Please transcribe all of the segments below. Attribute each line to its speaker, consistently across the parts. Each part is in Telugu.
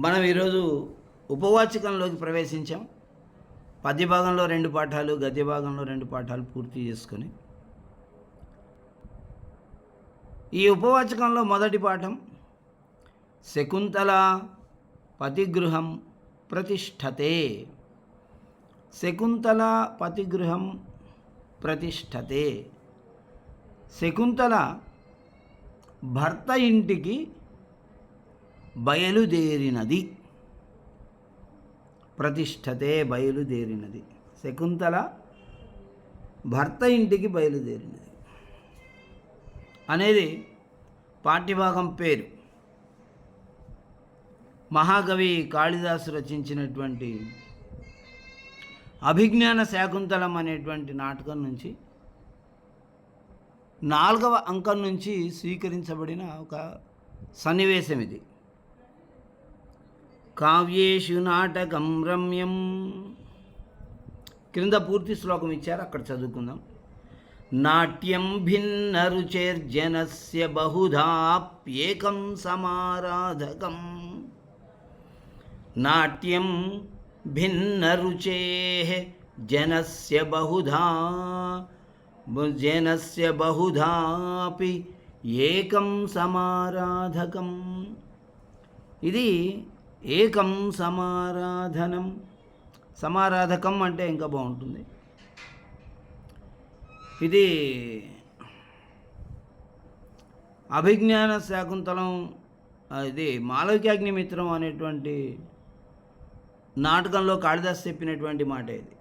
Speaker 1: మనం ఈరోజు ఉపవాచకంలోకి ప్రవేశించాం. పద్య భాగంలో 2 పాఠాలు, గద్య భాగంలో 2 పాఠాలు పూర్తి చేసుకొని ఈ ఉపవాచకంలో మొదటి పాఠం శకుంతల పతిగృహం ప్రతిష్ఠతే. శకుంతల పతిగృహం ప్రతిష్ఠతే. శకుంతల భర్త ఇంటికి బయలుదేరినది. ప్రతిష్ఠతే బయలుదేరినది. శకుంతల భర్త ఇంటికి బయలుదేరినది అనేది పాఠ్యభాగం పేరు. మహాకవి కాళిదాసు రచించినటువంటి అభిజ్ఞాన శాకుంతలం అనేటువంటి నాటకం నుంచి 4వ అంకం నుంచి స్వీకరించబడిన ఒక సన్నివేశం ఇది. కావ్యేషు నాటకం రమ్యం. క్రింద పూర్తి శ్లోకం ఇచ్చారు, అక్కడ చదువుకుందాం. నాట్యం భిన్న రుచేర్జనస్య బహుధాప్యేకం సమారాధకం. నాట్యం భిన్న రుచేః జనస్య బహుధాపి ఏకం సమారాధకం. ఇది ఏకం సమారాధనం. సమారాధకం అంటే ఇంకా బాగుంటుంది. ఇది అభిజ్ఞాన శాకుంతలం, ఇది మాళవికాగ్నిమిత్రం అనేటువంటి నాటకంలో కాళిదాసు చెప్పినటువంటి మాట ఇది.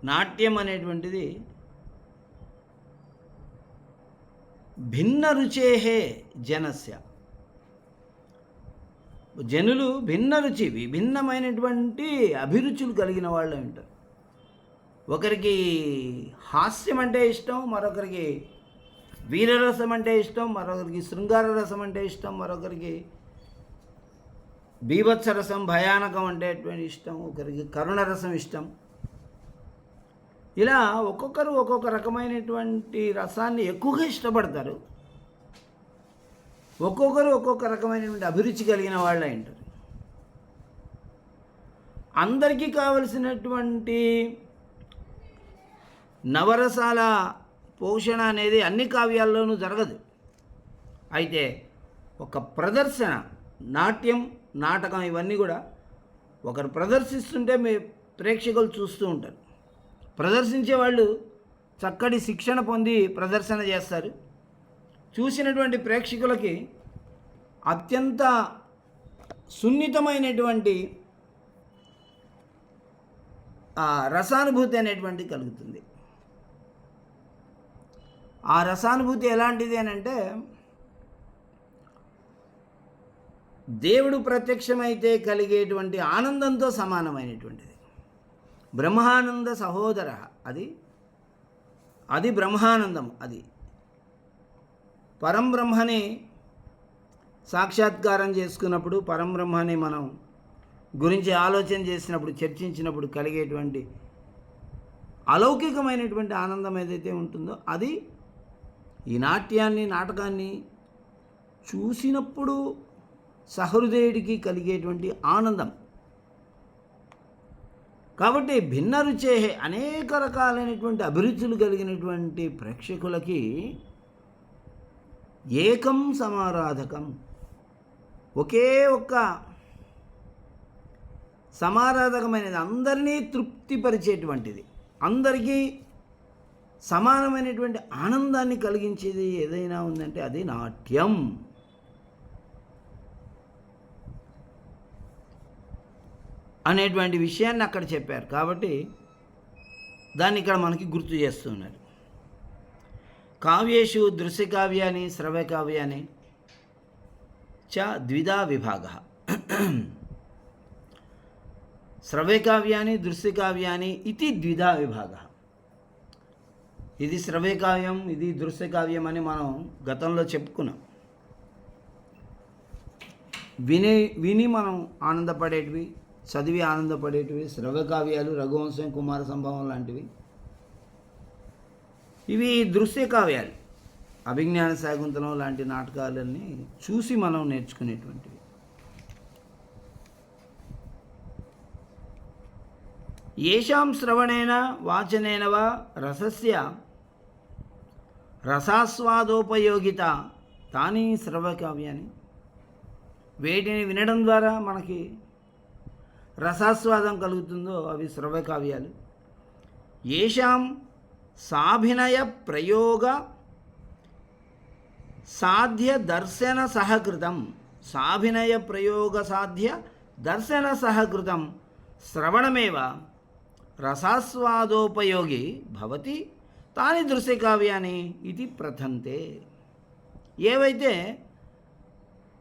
Speaker 1: నాట్యం అనేటువంటిది భిన్న రుచేహే జనస్య. జనులు భిన్న రుచి, విభిన్నమైనటువంటి అభిరుచులు కలిగిన వాళ్ళు ఉంటారు. ఒకరికి హాస్యం అంటే ఇష్టం, మరొకరికి వీరరసం అంటే ఇష్టం, మరొకరికి శృంగార రసం అంటే ఇష్టం, మరొకరికి బీభత్సరసం భయానకం అంటే ఇష్టం, ఒకరికి కరుణరసం ఇష్టం. ఇలా ఒక్కొక్కరు ఒక్కొక్క రకమైనటువంటి రసాన్ని ఎక్కువగా ఇష్టపడతారు. ఒక్కొక్కరు ఒక్కొక్క రకమైనటువంటి అభిరుచి కలిగిన వాళ్ళు ఉంటారు. అందరికీ కావలసినటువంటి నవరసాల పోషణ అనేది అన్ని కావ్యాల్లోనూ జరగదు. అయితే ఒక ప్రదర్శన, నాట్యం, నాటకం ఇవన్నీ కూడా ఒకరు ప్రదర్శిస్తుంటే ప్రేక్షకులు చూస్తూ ఉంటారు. ప్రదర్శించే వాళ్ళు చక్కటి శిక్షణ పొంది ప్రదర్శన చేస్తారు. చూసినటువంటి ప్రేక్షకులకి అత్యంత సున్నితమైనటువంటి రసానుభూతి అనేటువంటి కలుగుతుంది. ఆ రసానుభూతి ఎలాంటిది అని అంటే, దేవుడు ప్రత్యక్షమైతే కలిగేటువంటి ఆనందంతో సమానమైనటువంటిది. బ్రహ్మానంద సహోదర, అది బ్రహ్మానందం. అది పరంబ్రహ్మని సాక్షాత్కారం చేసుకున్నప్పుడు, పరంబ్రహ్మని మనం గురించి ఆలోచన చేసినప్పుడు, చర్చించినప్పుడు కలిగేటువంటి అలౌకికమైనటువంటి ఆనందం ఏదైతే ఉంటుందో అది ఈ నాట్యాన్ని, నాటకాన్ని చూసినప్పుడు సహృదయుడికి కలిగేటువంటి ఆనందం. కాబట్టి భిన్న రుచే, అనేక రకాలైనటువంటి అభిరుచులు కలిగినటువంటి ప్రేక్షకులకి ఏకం సమారాధకం, ఒకే ఒక్క సమారాధకమైనది, అందరినీ తృప్తిపరిచేటువంటిది, అందరికీ సమానమైనటువంటి ఆనందాన్ని కలిగించేది ఏదైనా ఉందంటే అది నాట్యం. అనేటువంటి విషయాన్ని అక్కడ చెప్పారు. కాబట్టి దాన్ని ఇక్కడ మనకి గుర్తు చేస్తున్నారు. కావ్యేషు దృశ్యకావ్యాని శ్రవ్యకావ్యాని చ ద్విధా విభాగ. శ్రవ్యకావ్యాని దృశ్యకావ్యాని ఇది ద్విధా విభాగ. ఇది శ్రవ్యకావ్యం, ఇది దృశ్యకావ్యం అని మనం గతంలో చెప్పుకున్నాం. విని మనం ఆనందపడేటివి, చదివి ఆనందపడేటివి శ్రవ్యకావ్యాలు, రఘువంశం, కుమార సంభవం లాంటివి. ఇవి దృశ్య కావ్యాలు. అభిజ్ఞాన శాకుంతలం లాంటి నాటకాలన్నీ చూసి మనం నేర్చుకునేటువంటివి. ఏషాం శ్రవణేన వాచనేన వా రసస్య రసాస్వాదోపయోగిత తాని శ్రవకావ్యాన్ని, వేటిని వినడం ద్వారా మనకి రసాస్వాదం కలుగుతుందో అవి శ్రవకావ్యాలు. ఏషాం సాభినయ ప్రయోగ సాధ్య దర్శన సహకృతం, సాభినయ ప్రయోగ సాధ్య దర్శన సహకృతం శ్రవణమేవ రసాస్వాదోపయోగి భవతి తాని దృశ్యకావ్యాన్ని ఇది ప్రథంతే. ఏవైతే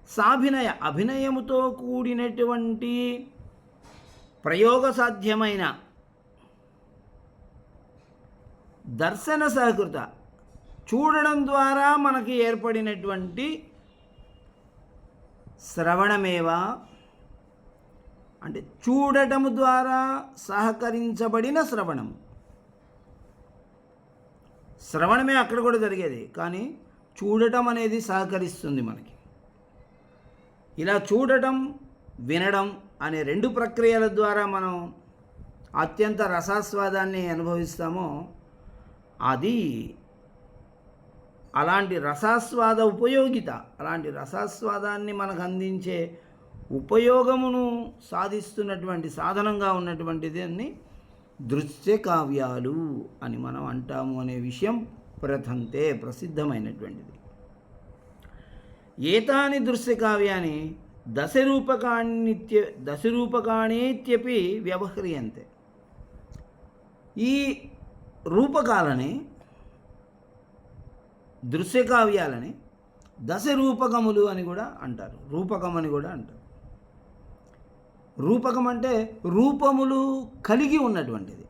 Speaker 1: సాభినయ అభినయముతో కూడినటువంటి ప్రయోగ సాధ్యమైన దర్శన సహకృత చూడడం ద్వారా మనకి ఏర్పడినటువంటి శ్రవణమేవా అంటే చూడటము ద్వారా సహకరించబడిన శ్రవణం. శ్రవణమే అక్కడ కూడా జరిగేది, కానీ చూడటం అనేది సహకరిస్తుంది మనకి. ఇలా చూడటం వినడం అనే రెండు ప్రక్రియల ద్వారా మనం అత్యంత రసాస్వాదాన్ని అనుభవిస్తామో అది అలాంటి రసాస్వాద ఉపయోగిత, అలాంటి రసాస్వాదాన్ని మనకు అందించే ఉపయోగమును సాధిస్తున్నటువంటి సాధనంగా ఉన్నటువంటిది అన్ని దృశ్య కావ్యాలు అని మనం అంటాము అనే విషయం ప్రథంతే ప్రసిద్ధమైనటువంటిది. ఏతాని దృశ్య కావ్యాన్ని దశరూపకాణేత్యపి వ్యవహ్రియంతే. ఈ రూపకాలని దృశ్యకావ్యాలని దశరూపకములు అని కూడా అంటారు, రూపకం అని కూడా అంటారు. రూపకం అంటే రూపములు కలిగి ఉన్నటువంటిది.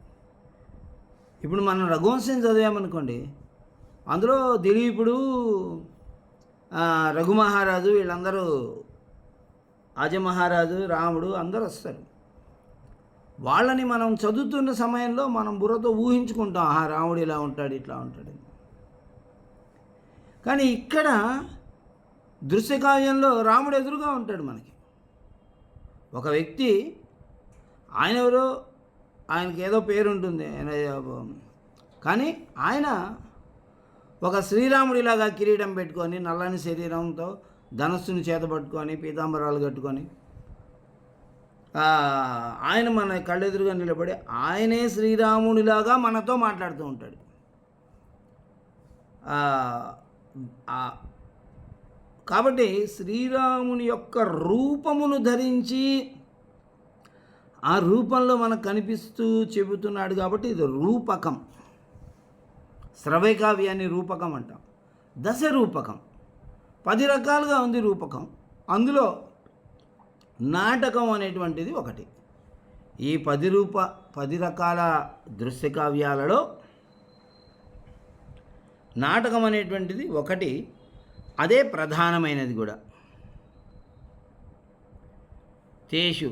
Speaker 1: ఇప్పుడు మనం రఘువంశం చదివామనుకోండి, అందులో దిలీపుడు, రఘుమహారాజు, వీళ్ళందరూ అజమహారాజు, రాముడు అందరూ వస్తారు. వాళ్ళని మనం చదువుతున్న సమయంలో మనం బుర్రతో ఊహించుకుంటాం, రాముడు ఇలా ఉంటాడు ఇట్లా ఉంటాడు. కానీ ఇక్కడ దృశ్యకావ్యంలో రాముడు ఎదురుగా ఉంటాడు మనకి. ఒక వ్యక్తి, ఆయన ఎవరో, ఆయనకి ఏదో పేరు ఉంటుంది, కానీ ఆయన ఒక శ్రీరాముడిలాగా కిరీటం పెట్టుకొని నల్లని శరీరంతో ధనస్సును చేతపట్టుకొని పీతాంబరాలు కట్టుకొని ఆయన మన కళ్ళెదురుగా నిలబడి ఆయనే శ్రీరాముడిలాగా మనతో మాట్లాడుతూ ఉంటాడు. కాబట్టి శ్రీరాముని యొక్క రూపమును ధరించి ఆ రూపంలో మనకు కనిపిస్తూ చెబుతున్నాడు కాబట్టి ఇది రూపకం. శ్రవ్యకావ్యాన్ని రూపకం అంటాం. దశ రూపకం 10 రకాలుగా ఉంది రూపకం. అందులో నాటకం అనేటువంటిది ఒకటి. ఈ 10 రకాల దృశ్యకావ్యాలలో నాటకం అనేటువంటిది ఒకటి, అదే ప్రధానమైనది కూడా. తేషు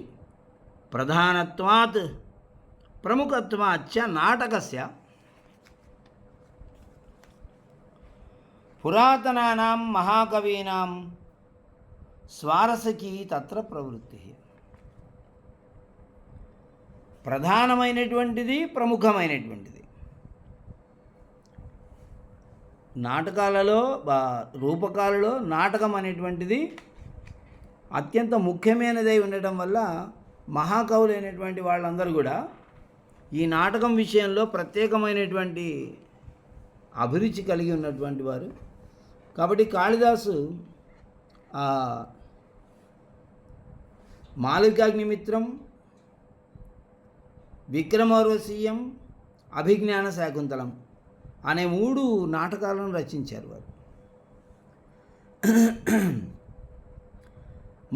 Speaker 1: ప్రధానత్వాత్ ప్రముఖత్వాచ్చ నాటకస్య పురాతనానాం మహాకవీనాం స్వారసకి తత్ర ప్రవృత్తి. ప్రధానమైనటువంటిది, ప్రముఖమైనటువంటిది. నాటకాలలో రూపకాలలో నాటకం అనేటువంటిది అత్యంత ముఖ్యమైనదై ఉండటం వల్ల మహాకవులైనటువంటి వాళ్ళందరూ కూడా ఈ నాటకం విషయంలో ప్రత్యేకమైనటువంటి అభిరుచి కలిగి ఉన్నటువంటి వారు. కాబట్టి కాళిదాసు మాళవికాగ్నిమిత్రం, విక్రమోర్వశీయం, అభిజ్ఞాన శాకుంతలం అనే 3 నాటకాలను రచించారు వారు.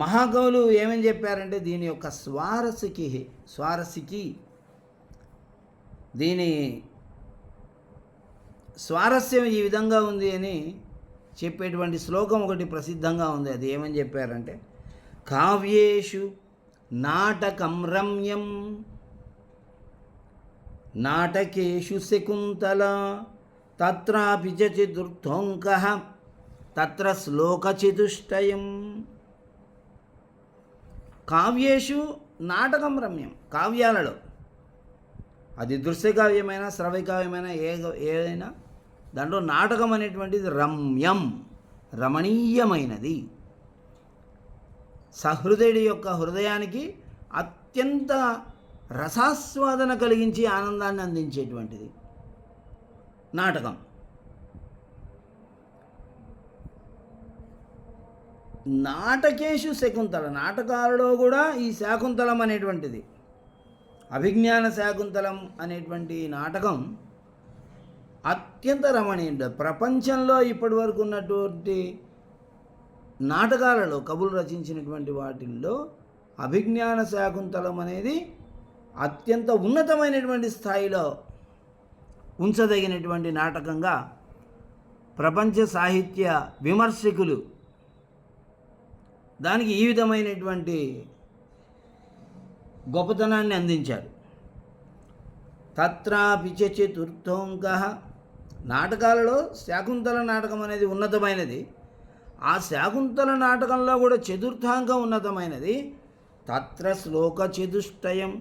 Speaker 1: మహాకవులు ఏమని చెప్పారంటే దీని యొక్క స్వారసికి దీని స్వారస్యం ఈ విధంగా ఉంది అని చెప్పేటువంటి శ్లోకం ఒకటి ప్రసిద్ధంగా ఉంది. అది ఏమని చెప్పారంటే, కావ్యేషు నాటకం రమ్యం నాటకేషు శకుంతల తత్రాపి చతుర్థోంకః తత్ర శ్లోకచతుష్టయం. కావ్యేషు నాటకం రమ్యం, కావ్యాలలో అది దృశ్యకావ్యమైన శ్రవ్యకావ్యమైన ఏదైనా దాంట్లో నాటకం అనేటువంటిది రమ్యం, రమణీయమైనది. సహృదయుడి యొక్క హృదయానికి అత్యంత రసాస్వాదన కలిగించి ఆనందాన్ని అందించేటువంటిది నాటకం. నాటకేషు శకుంతల, నాటకాలలో కూడా ఈ శాకుంతలం అనేటువంటిది, అభిజ్ఞాన శాకుంతలం అనేటువంటి నాటకం అత్యంత రమణీయం. ప్రపంచంలో ఇప్పటి వరకు ఉన్నటువంటి నాటకాలలో, కవులు రచించినటువంటి వాటిల్లో అభిజ్ఞాన శాకుంతలం అనేది అత్యంత ఉన్నతమైనటువంటి స్థాయిలో ఉంచదగినటువంటి నాటకంగా ప్రపంచ సాహిత్య విమర్శకులు దానికి ఈ విధమైనటువంటి గొప్పతనాన్ని అందించారు. తత్రాపి చతుర్థోంక, నాటకాలలో శాకుంతల నాటకం అనేది ఉన్నతమైనది. ఆ శాకుంతల నాటకంలో కూడా చతుర్థాంకం ఉన్నతమైనది. తత్ర శ్లోక చతుష్టయం,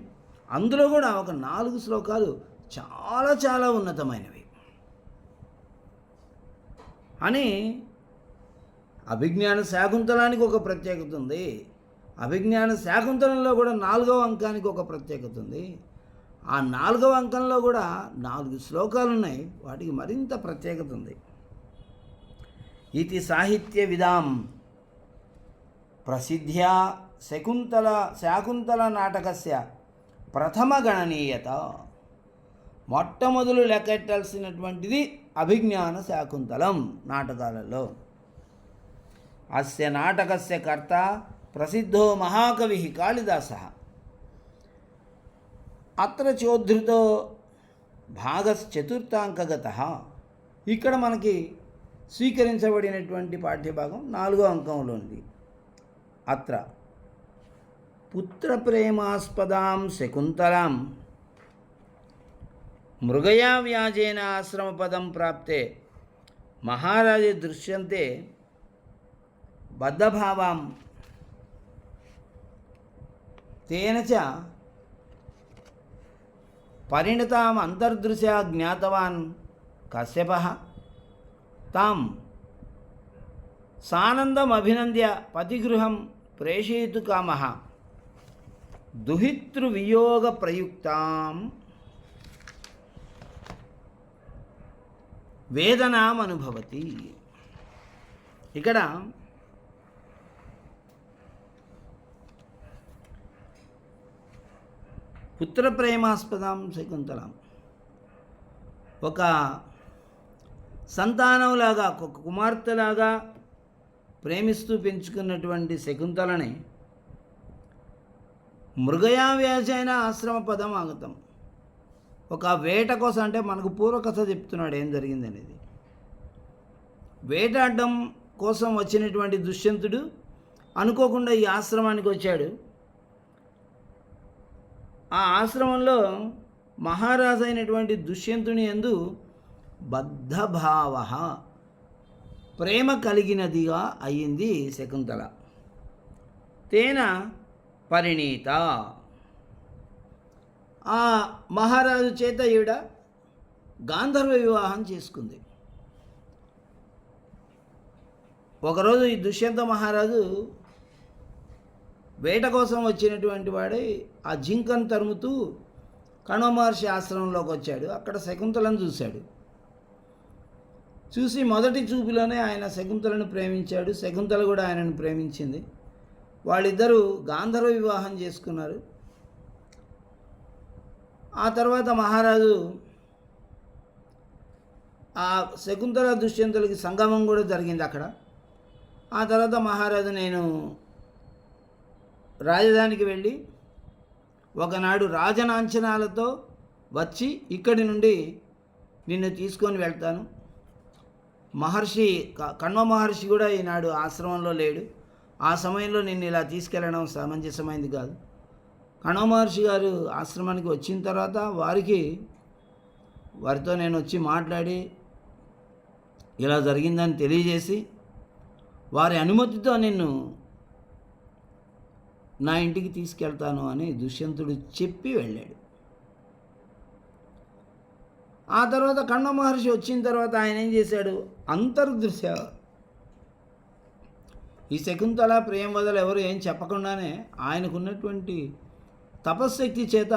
Speaker 1: అందులో కూడా ఒక 4 శ్లోకాలు చాలా చాలా ఉన్నతమైనవి అని. అభిజ్ఞాన శాకుంతలానికి ఒక ప్రత్యేకత ఉంది. అభిజ్ఞాన శాకుంతలంలో కూడా 4వ అంకానికి ఒక ప్రత్యేకత ఉంది. ఆ 4వ అంకంలో కూడా 4 శ్లోకాలు ఉన్నాయి, వాటికి మరింత ప్రత్యేకత ఉంది. ఇది సాహిత్య విదాం ప్రసిద్ధ్యా శాకుంతల నాటకస్య ప్రథమ గణనీయత, మొట్టమొదలు లెక్కెట్టాల్సినటువంటిది అభిజ్ఞాన శాకుంతలం నాటకాలలో. అస్య నాటకస్య కర్త ప్రసిద్ధో మహాకవి కాళిదాసః. అత్ర చోద్ధృతో భాగశ్చతుర్థాంకగతః. ఇక్కడ మనకి స్వీకరించబడినటువంటి పాఠ్యభాగం 4వ అంకంలో ఉంది. అత్ర పుత్రప్రేమాస్పదాం శకుంతలాం మృగయా వ్యాజేన ఆశ్రమపదం ప్రాప్తే మహారాజే దృశ్యంతే బద్ధభావాం తేన చ పరిణతాం అంతర్దృశా జ్ఞాతవాన్ కశ్యపః తాం సానందమభినంద్య పతిగృహం ప్రేషయితు కామః దుహితృవియోగ ప్రయుక్తాం వేదనామనుభవతి. ఇక్కడ పుత్రప్రేమాస్పదం శకుంతలం, ఒక సంతానంలాగా, ఒక కుమార్తెలాగా ప్రేమిస్తూ పెంచుకున్నటువంటి శకుంతలని మృగయావ్యాజైన ఆశ్రమ పదం ఆగతం, ఒక వేట కోసం, అంటే మనకు పూర్వకథ చెప్తున్నాడు ఏం జరిగిందనేది. వేటాడడం కోసం వచ్చినటువంటి దుష్యంతుడు అనుకోకుండా ఈ ఆశ్రమానికి వచ్చాడు. ఆ ఆశ్రమంలో మహారాజు అయినటువంటి దుష్యంతుని యందు బద్ధభావ, ప్రేమ కలిగినదిగా అయ్యింది శకుంతల. తేన పరిణీత, ఆ మహారాజు చేత ఈవిడ గాంధర్వ వివాహం చేసుకుంది. ఒకరోజు ఈ దుష్యంత మహారాజు వేట కోసం వచ్చినటువంటి వాడే ఆ జింకను తరుముతూ కణవ మహర్షి ఆశ్రమంలోకి వచ్చాడు. అక్కడ శకుంతలను చూశాడు. చూసి మొదటి చూపులోనే ఆయన శకుంతలను ప్రేమించాడు, శకుంతల కూడా ఆయనను ప్రేమించింది. వాళ్ళిద్దరూ గాంధర్వ వివాహం చేసుకున్నారు. ఆ తర్వాత మహారాజు ఆ శకుంతల దుష్యంతులకి సంగమం కూడా జరిగింది అక్కడ. ఆ తర్వాత మహారాజు, నేను రాజధానికి వెళ్ళి ఒకనాడు రాజనాంచనాలతో వచ్చి ఇక్కడి నుండి నిన్ను తీసుకొని వెళ్తాను. మహర్షి కణ్వ మహర్షి కూడా ఈనాడు ఆశ్రమంలో లేడు. ఆ సమయంలో నిన్ను ఇలా తీసుకెళ్ళడం సమంజసమైంది కాదు. కణవ మహర్షి గారు ఆశ్రమానికి వచ్చిన తర్వాత వారితో నేను వచ్చి మాట్లాడి ఇలా జరిగిందని తెలియజేసి వారి అనుమతితో నిన్ను నా ఇంటికి తీసుకెళ్తాను అని దుష్యంతుడు చెప్పి వెళ్ళాడు. ఆ తర్వాత కణ్వ మహర్షి వచ్చిన తర్వాత ఆయన ఏం చేశాడు, అంతర్దృశ్య ఈ శకుంతల ప్రియంవదలు ఎవరు ఏం చెప్పకుండానే ఆయనకున్నటువంటి తపశ్శక్తి చేత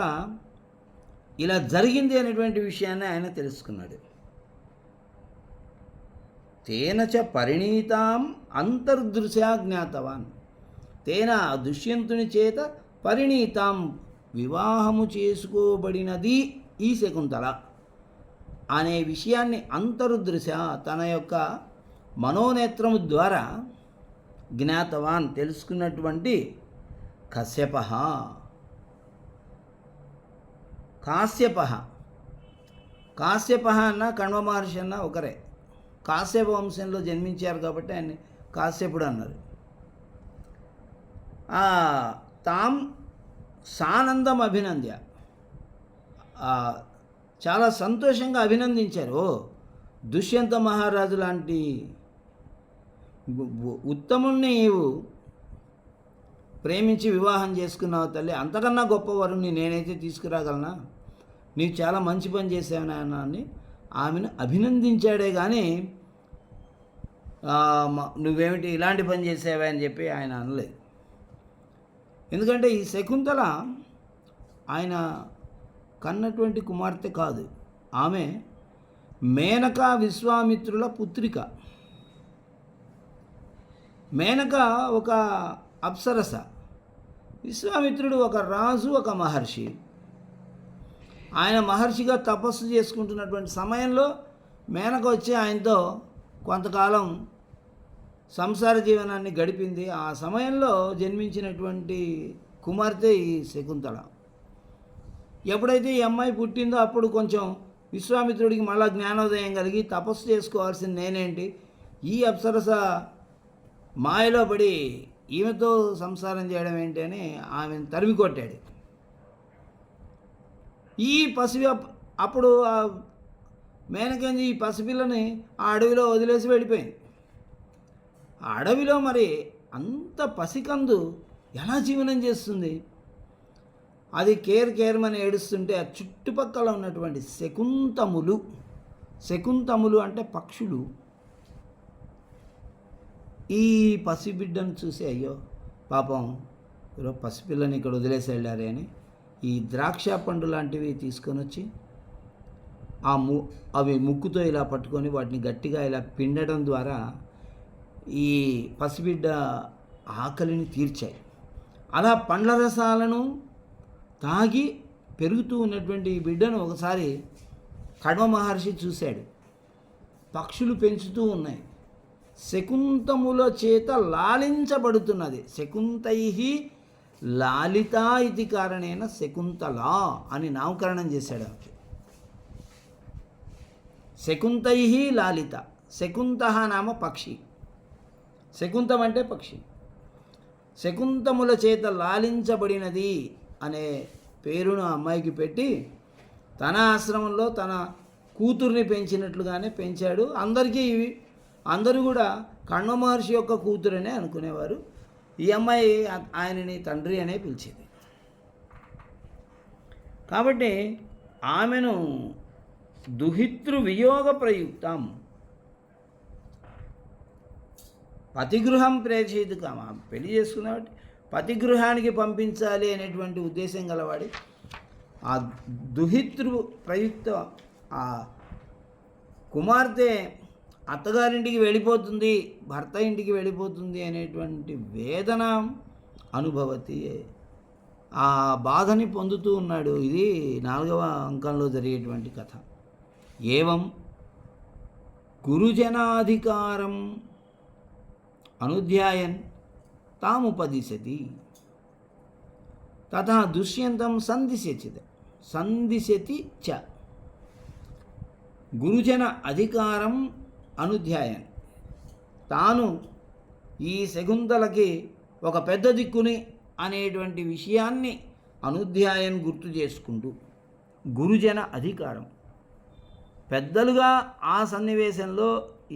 Speaker 1: ఇలా జరిగింది అనేటువంటి విషయాన్ని ఆయన తెలుసుకున్నాడు. తేనచ పరిణీతాం అంతర్దృశ్యా జ్ఞాతవాన్. తేన దుష్యంతుని చేత పరిణీతాం వివాహము చేసుకోబడినది ఈ శకుంతల అనే విషయాన్ని అంతర్దృశ్య తన యొక్క మనోనేత్రము ద్వారా జ్ఞాతవాన్ తెలుసుకున్నటువంటి కశ్యప కాశ్యప అన్న కణ్వ మహర్షి అన్న ఒకరే. కాశ్యప వంశంలో జన్మించారు కాబట్టి ఆయన కాశ్యపుడు అన్నారు. తాం సానందం అభినంద్య, చాలా సంతోషంగా అభినందించారు. దుష్యంత మహారాజు లాంటి ఉత్తముణ్ణి నీవు ప్రేమించి వివాహం చేసుకున్నావు తల్లి, అంతకన్నా గొప్ప వరుణ్ణి నేనైతే తీసుకురాగలనా, నీవు చాలా మంచి పని చేసావు నాయన అని ఆమెను అభినందించాడే కానీ నువ్వేమిటి ఇలాంటి పని చేసావా అని చెప్పి ఆయన అనలేదు. ఎందుకంటే ఈ శకుంతల ఆయన కన్నటువంటి కుమార్తె కాదు, ఆమె మేనక విశ్వామిత్రుల పుత్రిక. మేనక ఒక అప్సరస, విశ్వామిత్రుడు ఒక రాజు, ఒక మహర్షి. ఆయన మహర్షిగా తపస్సు చేసుకుంటున్నటువంటి సమయంలో మేనక వచ్చి ఆయనతో కొంతకాలం సంసార జీవనాన్ని గడిపింది. ఆ సమయంలో జన్మించినటువంటి కుమార్తె ఈ శకుంతల. ఎప్పుడైతే ఈ అమ్మాయి పుట్టిందో అప్పుడు కొంచెం విశ్వామిత్రుడికి మళ్ళా జ్ఞానోదయం కలిగి తపస్సు చేసుకోవాల్సింది నేనేంటి, ఈ అప్సరస మాయలో పడి ఈమెతో సంసారం చేయడం ఏంటి అని ఆమెను తరిమి కొట్టాడు. ఈ పసివి అప్పుడు మేనకంజి ఈ పసిపిల్లని ఆ అడవిలో వదిలేసి వెళ్ళిపోయింది. ఆ అడవిలో మరి అంత పసికందు ఎలా జీవనం చేస్తుంది? అది కేర్మని ఏడుస్తుంటే ఆ చుట్టుపక్కల ఉన్నటువంటి శకుంతములు అంటే పక్షులు ఈ పసిబిడ్డను చూసి అయ్యో పాపం ఈరోజు పసిపిల్లని ఇక్కడ వదిలేసి వెళ్ళారే అని ఈ ద్రాక్ష పండు లాంటివి తీసుకొని వచ్చి అవి ముక్కుతో ఇలా పట్టుకొని వాటిని గట్టిగా ఇలా పిండడం ద్వారా ఈ పసిబిడ్డ ఆకలిని తీర్చాయి. అలా పండ్ల రసాలను తాగి పెరుగుతూ ఉన్నటువంటి ఈ బిడ్డను ఒకసారి కణ్వ మహర్షి చూశాడు. పక్షులు పెంచుతూ ఉన్నాయి, శకుంతముల చేత లాలించబడుతున్నది. శకుంతై లాలిత ఇది కారణేన శకుంతల అని నామకరణం చేశాడు. శకుంతై లాలిత, శకుంత నామ పక్షి, శకుంతం అంటే పక్షి. శకుంతముల చేత లాలించబడినది అనే పేరును అమ్మాయికి పెట్టి తన ఆశ్రమంలో తన కూతుర్ని పెంచినట్లుగానే పెంచాడు. అందరూ కూడా కణ్వ మహర్షి యొక్క కూతురనే అనుకునేవారు. ఈ అమ్మాయి ఆయనని తండ్రి అనే పిలిచేది. కాబట్టి ఆమెను దుహితృ వియోగ ప్రయుక్తం పతిగృహం ప్రేక్షితు కామ, పెళ్లి చేసుకున్నవాటి పతిగృహానికి పంపించాలి అనేటువంటి ఉద్దేశం గలవాడి ఆ దుహితృ ప్రయుక్త ఆ కుమార్తె అత్తగారింటికి వెళ్ళిపోతుంది, భర్త ఇంటికి వెళ్ళిపోతుంది అనేటువంటి వేదన అనుభవతి, ఆ బాధని పొందుతూ ఉన్నాడు. ఇది 4వ అంకంలో జరిగేటువంటి కథ. ఏవం గురుజనాధికారం అనుధ్యాయన్ తాముపదిశతి తథా దుష్యంతం సందిశతి చ. గురుజన అధికారం అనుధ్యాయన్, తాను ఈ శకుంతలకి ఒక పెద్ద దిక్కుని అనేటువంటి విషయాన్ని అనుధ్యాయన్ గుర్తు చేసుకుంటూ, గురుజన అధికారం, పెద్దలుగా ఆ సన్నివేశంలో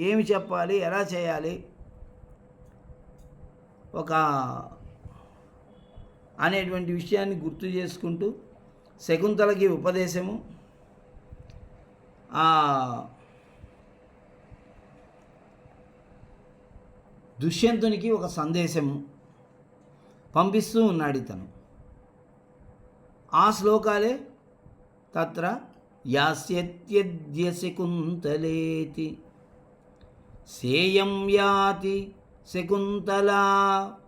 Speaker 1: ఏమి చెప్పాలి, ఎలా చేయాలి ఒక అనేటువంటి విషయాన్ని గుర్తు చేసుకుంటూ శకుంతలకి ఉపదేశము, ఆ దుష్యంతునికి ఒక సందేశం పంపిస్తూ ఉన్నాడు ఇతను. ఆ శ్లోకాలే తత్ర యాస్యత్యద్య శకుంతలేతి సేయం యాతి శకుంతలా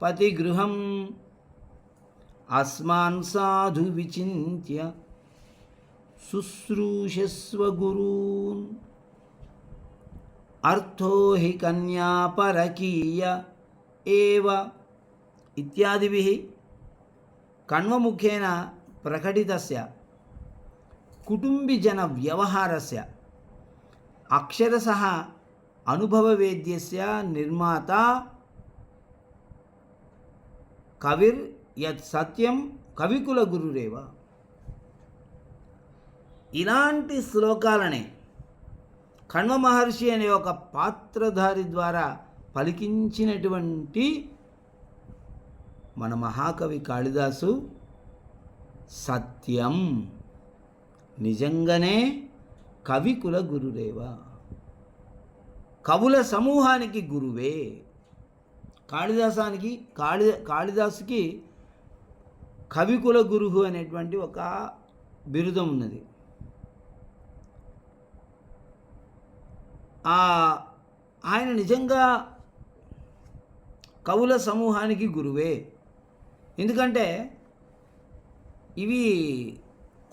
Speaker 1: పతిగృహం అస్మాన్ సాధు విచింత్య శుశ్రూషస్వ గురూన్ అర్థో హి కన్యా పరకీయ ఏవ ఇత్యాదిభిః కణ్వముఖేన ప్రకటితస్య కుటుంబిజన వ్యవహారస్య అక్షరశః అనుభవవేద్యస్య నిర్మాత కవిర్ యత్ సత్యం కవికుల గురురేవ. ఇలాంటి శ్లోకాలనే కణ్వ మహర్షి అనే ఒక పాత్రధారి ద్వారా పలికించినటువంటి మన మహాకవి కాళిదాసు సత్యం, నిజంగానే కవికుల గురురేవ, కవుల సమూహానికి గురువే. కాళిదాసుకి కవికుల గురువు అనేటువంటి ఒక బిరుదం ఉన్నది. ఆయన నిజంగా కవుల సమూహానికి గురువే. ఎందుకంటే ఇవి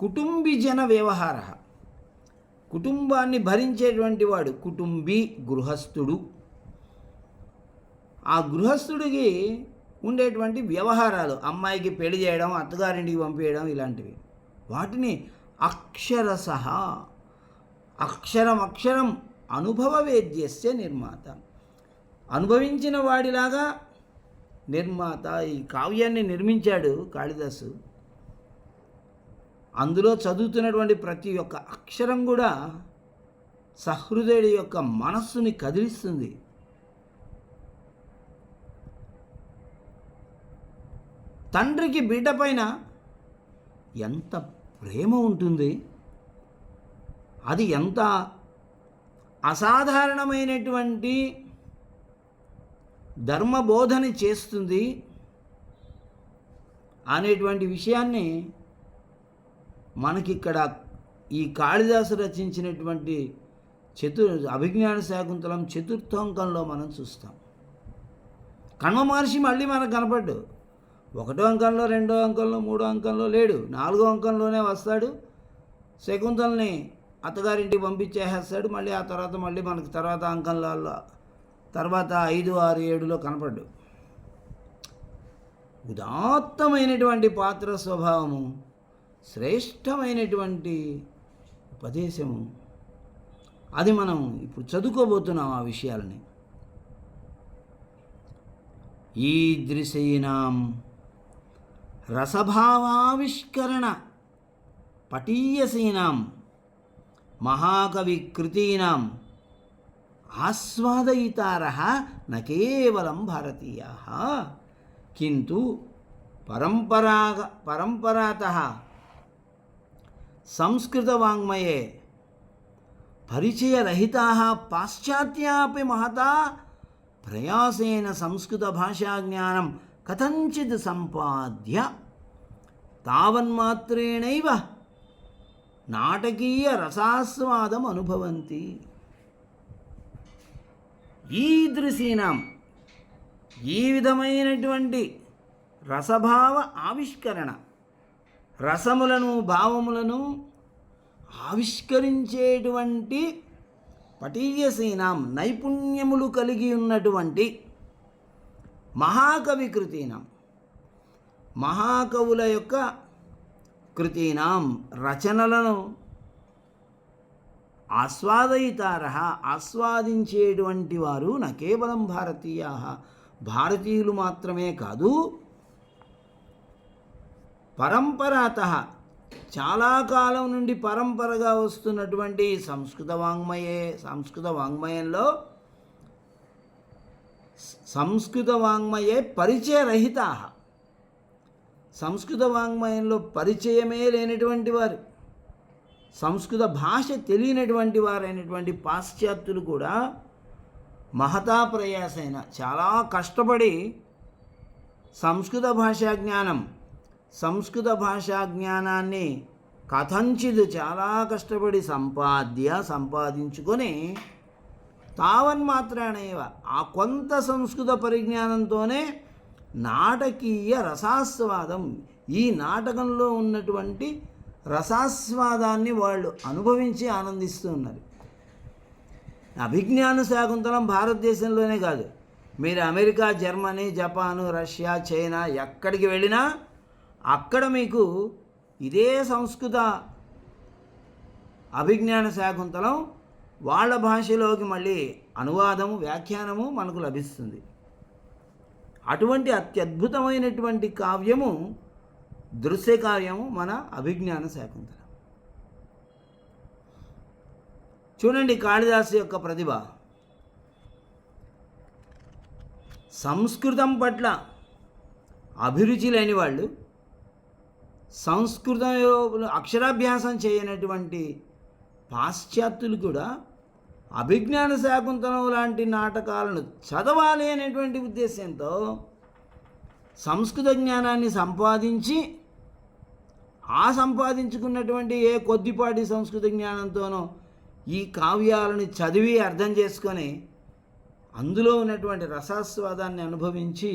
Speaker 1: కుటుంబిజన వ్యవహార, కుటుంబాన్ని భరించేటువంటి వాడు కుటుంబీ, గృహస్థుడు. ఆ గృహస్థుడికి ఉండేటువంటి వ్యవహారాలు, అమ్మాయికి పెళ్లి చేయడం, అత్తగారింటికి పంపించడం, ఇలాంటివి, వాటిని అక్షరశః అక్షరం అనుభవవేద్యస్య నిర్మాత, అనుభవించిన వాడిలాగా నిర్మాత ఈ కావ్యాన్ని నిర్మించాడు కాళిదాసు. అందులో చదువుతున్నటువంటి ప్రతి ఒక్క అక్షరం కూడా సహృదయుడి యొక్క మనస్సుని కదిలిస్తుంది. తండ్రికి బిడ్డ పైన ఎంత ప్రేమ ఉంటుంది, అది ఎంత అసాధారణమైనటువంటి ధర్మబోధని చేస్తుంది అనేటువంటి విషయాన్ని మనకిక్కడ ఈ కాళిదాసు రచించినటువంటి అభిజ్ఞాన శాకుంతలం చతుర్థంకంలో మనం చూస్తాం. కణ్వ మహర్షి మళ్ళీ మనకు కనపడ్డు. 1వ అంకంలో, 2వ అంకంలో, 3వ అంకంలో లేడు, 4వ అంకంలోనే వస్తాడు. శకుంతలని అత్తగారింటికి పంపించేసేస్తాడు. మళ్ళీ ఆ తర్వాత మనకు తర్వాత అంకంలలో తర్వాత 5, 6, 7లో కనపడ్డు. ఉదాత్తమైనటువంటి పాత్ర స్వభావము, శ్రేష్టమైనటువంటి ఉపదేశము, అది మనం ఇప్పుడు చదువుకోబోతున్నాం ఆ విషయాలని. ఈదృశీనాం రసభావావిష్కరణ పటీయసీనాం మహాకవికృతీనాం ఆస్వాదయితారః న కేవలం భారతీయాః కింటు పరంపరాతః సంస్కృతవాङ्మయే పరిచయరహితాः పాశ్చాత్యాపి మహతా ప్రయాసేన సంస్కృతభాషాజ్ఞానం కథంచిత్ సంపాద్య తావన్మాత్రేణైవ నాటకీయ రసాస్వాదం అనుభవంతి. ఈదృశీనాం, ఈ విధమైనటువంటి రసభావ ఆవిష్కరణ, రసములను భావములను ఆవిష్కరించేటువంటి పటీయసీనాం, నైపుణ్యములు కలిగి ఉన్నటువంటి మహాకవి కృతీనాం, మహాకవుల యొక్క కృతీనాం రచనలను ఆస్వాదయితారః ఆస్వాదించేటువంటి వారు న కేవలం భారతీయాః భారతీయులు మాత్రమే కాదు, పరంపరాతః చాలా కాలం నుండి పరంపరగా వస్తున్నటువంటి సంస్కృత వాङ्మయే పరిచయరహితాః, సంస్కృత వాङ्మయంలో పరిచయమే లేనటువంటి వారు, సంస్కృత భాష తెలియనటువంటి వారైనటువంటి పాశ్చాత్యులు కూడా మహతా ప్రయాసైన చాలా కష్టపడి సంస్కృత భాషా జ్ఞానాన్ని కథంచిత్ చాలా కష్టపడి సంపాదించుకొని తావన్మాత్రానేవ ఆ కొంత సంస్కృత పరిజ్ఞానంతోనే నాటకీయ రసాస్వాదం, ఈ నాటకంలో ఉన్నటువంటి రసాస్వాదాన్ని వాళ్ళు అనుభవించి ఆనందిస్తూ ఉన్నారు. అభిజ్ఞాన శాకుంతలం భారతదేశంలోనే కాదు, మీరు America, Germany, Japan, Russia, China ఎక్కడికి వెళ్ళినా అక్కడ మీకు ఇదే సంస్కృత అభిజ్ఞాన శాకుంతలం వాళ్ళ భాషలోకి మళ్ళీ అనువాదము, వ్యాఖ్యానము మనకు లభిస్తుంది. అటువంటి అత్యద్భుతమైనటువంటి కావ్యము, దృశ్య కావ్యము మన అభిజ్ఞాన శాకుంతలం. చూడండి కాళిదాసు యొక్క ప్రతిభ. సంస్కృతం పట్ల అభిరుచి లేని వాళ్ళు, సంస్కృతంలో అక్షరాభ్యాసం చేయనటువంటి పాశ్చాత్యులు కూడా అభిజ్ఞాన శాకుంతలం లాంటి నాటకాలను చదవాలి అనేటువంటి ఉద్దేశంతో సంస్కృత జ్ఞానాన్ని సంపాదించి, ఆ సంపాదించుకున్నటువంటి ఏ కొద్దిపాటి సంస్కృత జ్ఞానంతోనో ఈ కావ్యాలను చదివి అర్థం చేసుకొని అందులో ఉన్నటువంటి రసాస్వాదాన్ని అనుభవించి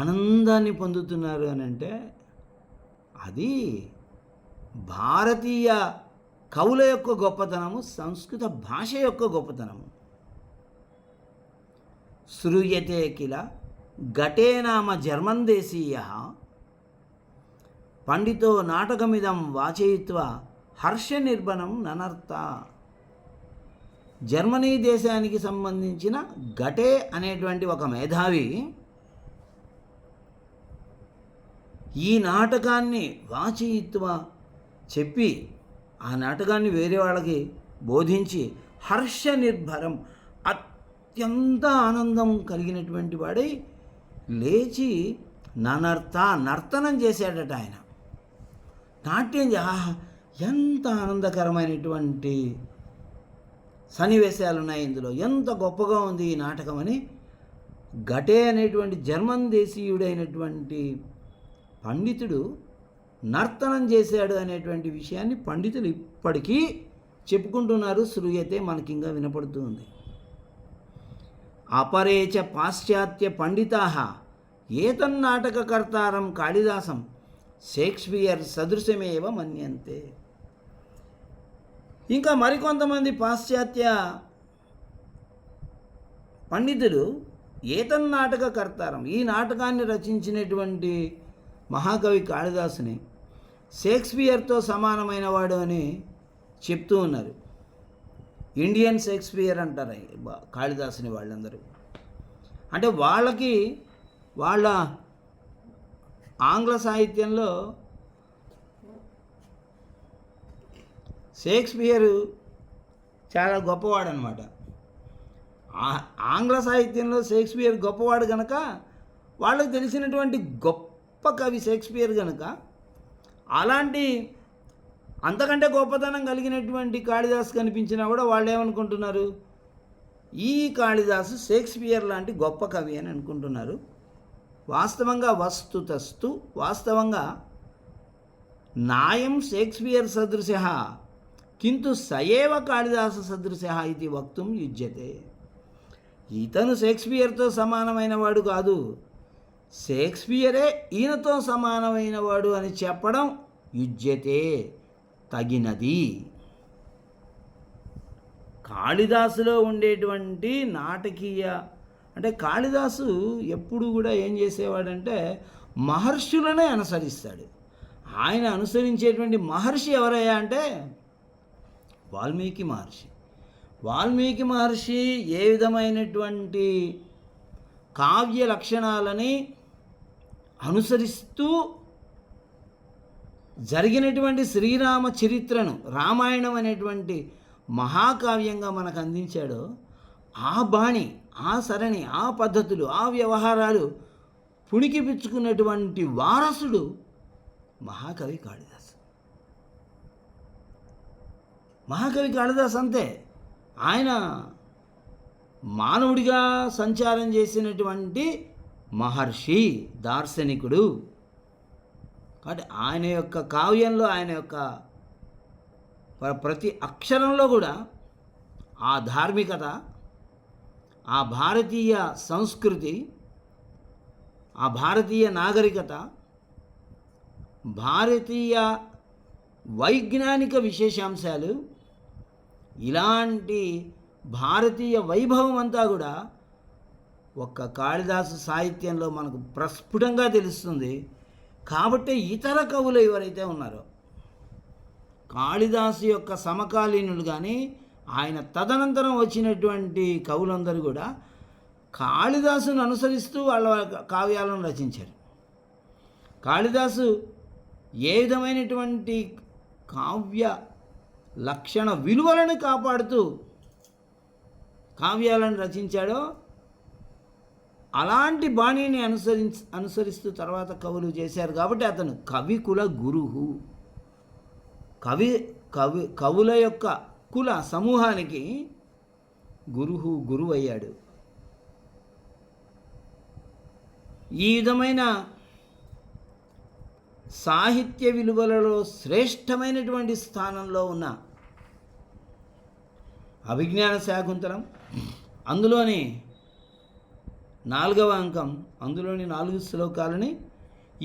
Speaker 1: ఆనందాన్ని పొందుతున్నారు అని అంటే అది భారతీయ కవుల యొక్క గొప్పతనము, సంస్కృత భాష యొక్క గొప్పతనము. శ్రూయతే కిల ఘటే నామ జర్మన్ దేశీయ పండితో నాటకమిదం వాచయిత్వా హర్షనిర్భనం ననర్త. జర్మనీ దేశానికి సంబంధించిన ఘటే అనేటువంటి ఒక మేధావి ఈ నాటకాన్ని వాచయిత్వా చెప్పి ఆ నాటకాన్ని వేరే వాళ్ళకి బోధించి హర్షనిర్భరం అత్యంత ఆనందం కలిగినటువంటి వాడై లేచి నర్తనం చేశాడట ఆయన. నాట్యం ఎంత ఆనందకరమైనటువంటి సన్నివేశాలు ఉన్నాయి ఇందులో, ఎంత గొప్పగా ఉంది ఈ నాటకం అని ఘటే అనేటువంటి జర్మన్ దేశీయుడైనటువంటి పండితుడు నర్తనం చేశాడు అనేటువంటి విషయాన్ని పండితులు ఇప్పటికీ చెప్పుకుంటున్నారు. శ్రూయతే మనకింకా వినపడుతూ ఉంది. అపరేచ పాశ్చాత్య పండితాః ఏతన్నాటకకర్తారం కాళిదాసం షేక్స్పియర్ సదృశమేవ మన్యంతే. ఇంకా మరికొంతమంది పాశ్చాత్య పండితులు ఏతన్నాటకకర్తారం, ఈ నాటకాన్ని రచించినటువంటి మహాకవి కాళిదాసుని షేక్స్పియర్తో సమానమైన వాడు అని చెప్తూ ఉన్నారు. ఇండియన్ షేక్స్పియర్ అంటారు కాళిదాసుని వాళ్ళందరూ. అంటే వాళ్ళ ఆంగ్ల సాహిత్యంలో షేక్స్పియరు చాలా గొప్పవాడు అనమాట. ఆంగ్ల సాహిత్యంలో షేక్స్పియర్ గొప్పవాడు కనుక వాళ్ళకు తెలిసినటువంటి గొప్ప కవి షేక్స్పియర్ కనుక అలాంటి అంతకంటే గొప్పతనం కలిగినటువంటి కాళిదాసు కనిపించినా కూడా వాళ్ళు ఏమనుకుంటున్నారు, ఈ కాళిదాసు షేక్స్పియర్ లాంటి గొప్ప కవి అని అనుకుంటున్నారు. వాస్తవంగా నాయం షేక్స్పియర్ సదృశః కింటు సయేవ కాళిదాస సదృశః ఇది వక్తుం యుజ్యతే. ఇతను షేక్స్పియర్తో సమానమైన వాడు కాదు, షేక్స్పియరే ఈయనతో సమానమైన వాడు అని చెప్పడం యుజ్యతే తగినది. కాళిదాసులో ఉండేటువంటి నాటకీయ అంటే కాళిదాసు ఎప్పుడు కూడా ఏం చేసేవాడంటే మహర్షులనే అనుసరిస్తాడు. ఆయన అనుసరించేటువంటి మహర్షి ఎవరయ్యా అంటే వాల్మీకి మహర్షి. వాల్మీకి మహర్షి ఏ విధమైనటువంటి కావ్య లక్షణాలని అనుసరిస్తూ జరిగినటువంటి శ్రీరామ చరిత్రను, రామాయణం అనేటువంటి మహాకావ్యంగా మనకు అందించాడో ఆ బాణి, ఆ సరణి, ఆ పద్ధతులు, ఆ వ్యవహారాలు పుణికిపుచ్చుకున్నటువంటి వారసుడు మహాకవి కాళిదాసు. మహాకవి కాళిదాస్ అంతే. ఆయన మానవుడిగా సంచారం చేసినటువంటి మహర్షి, దార్శనికుడు. కాబట్టి ఆయన యొక్క కావ్యంలో, ఆయన యొక్క ప్రతి అక్షరంలో కూడా ఆ ధార్మికత, ఆ భారతీయ సంస్కృతి, ఆ భారతీయ నాగరికత, భారతీయ వైజ్ఞానిక విశేషాంశాలు, ఇలాంటి భారతీయ వైభవం అంతా కూడా ఒక్క కాళిదాసు సాహిత్యంలో మనకు ప్రస్ఫుటంగా తెలుస్తుంది. కాబట్టి ఇతర కవులు ఎవరైతే ఉన్నారో, కాళిదాసు యొక్క సమకాలీనులు కానీ ఆయన తదనంతరం వచ్చినటువంటి కవులందరూ కూడా కాళిదాసును అనుసరిస్తూ వాళ్ళ కావ్యాలను రచించారు. కాళిదాసు ఏ విధమైనటువంటి కావ్య లక్షణ విలువలను కాపాడుతూ కావ్యాలను రచించాడో అలాంటి బాణిని అనుసరిస్తూ తర్వాత కవులు చేశారు. కాబట్టి అతను కవికుల గురువు. కవుల యొక్క కుల సమూహానికి గురువు అయ్యాడు. ఈ విధమైన సాహిత్య విలువలలో శ్రేష్టమైనటువంటి స్థానంలో ఉన్న అభిజ్ఞాన శాకుంతలం, అందులోని 4వ అంకం, అందులోని 4 శ్లోకాలని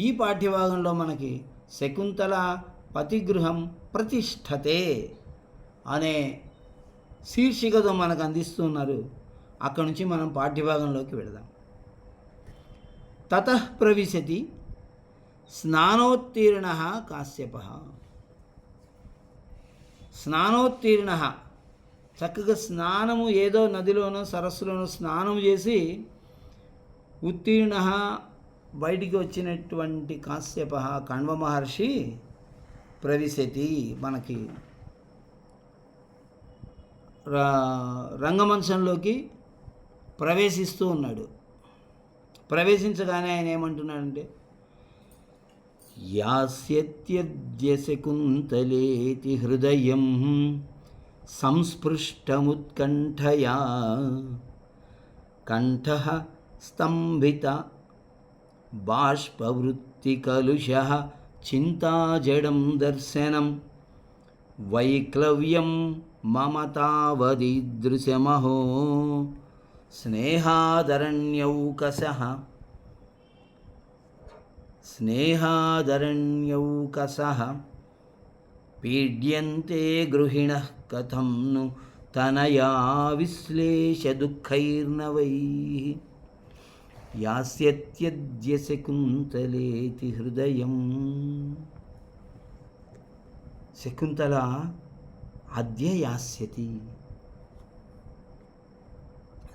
Speaker 1: ఈ పాఠ్యభాగంలో మనకి శకుంతల పతిగృహం ప్రతిష్ఠతే అనే శీర్షికతో మనకు అందిస్తున్నారు. అక్కడి నుంచి మనం పాఠ్యభాగంలోకి వెళదాం. తతః ప్రవిశతి స్నానోత్తీర్ణ కాశ్యప. స్నానోత్తీర్ణ, చక్కగా స్నానము ఏదో నదిలోనో సరస్సులోనో స్నానం చేసి ఉత్తీర్ణ బయటికి వచ్చినటువంటి కాశ్యప, కణ్వ మహర్షి ప్రవిశతి, మనకి రంగమంచంలోకి ప్రవేశిస్తూ ఉన్నాడు. ప్రవేశించగానే ఆయన ఏమంటున్నాడంటే, యాస్యత్యద్య శకుంతలేతి హృదయం సంస్పృష్టముత్కంఠయా కంఠః స్తంభిత బాష్పవృత్తికలుషః చింతాజడం దర్శనం వైక్లవ్యం మమ తావదీదృశమహో స్నేహాదరణ్యౌకసః పీడ్యంతే గృహిణః కథం ను తనయా విశ్లేష దుఃఖైర్నవైః యాస్యత్యద్య శకుంతలేతి హృదయం. శకుంతల అద్య యాస్యతి.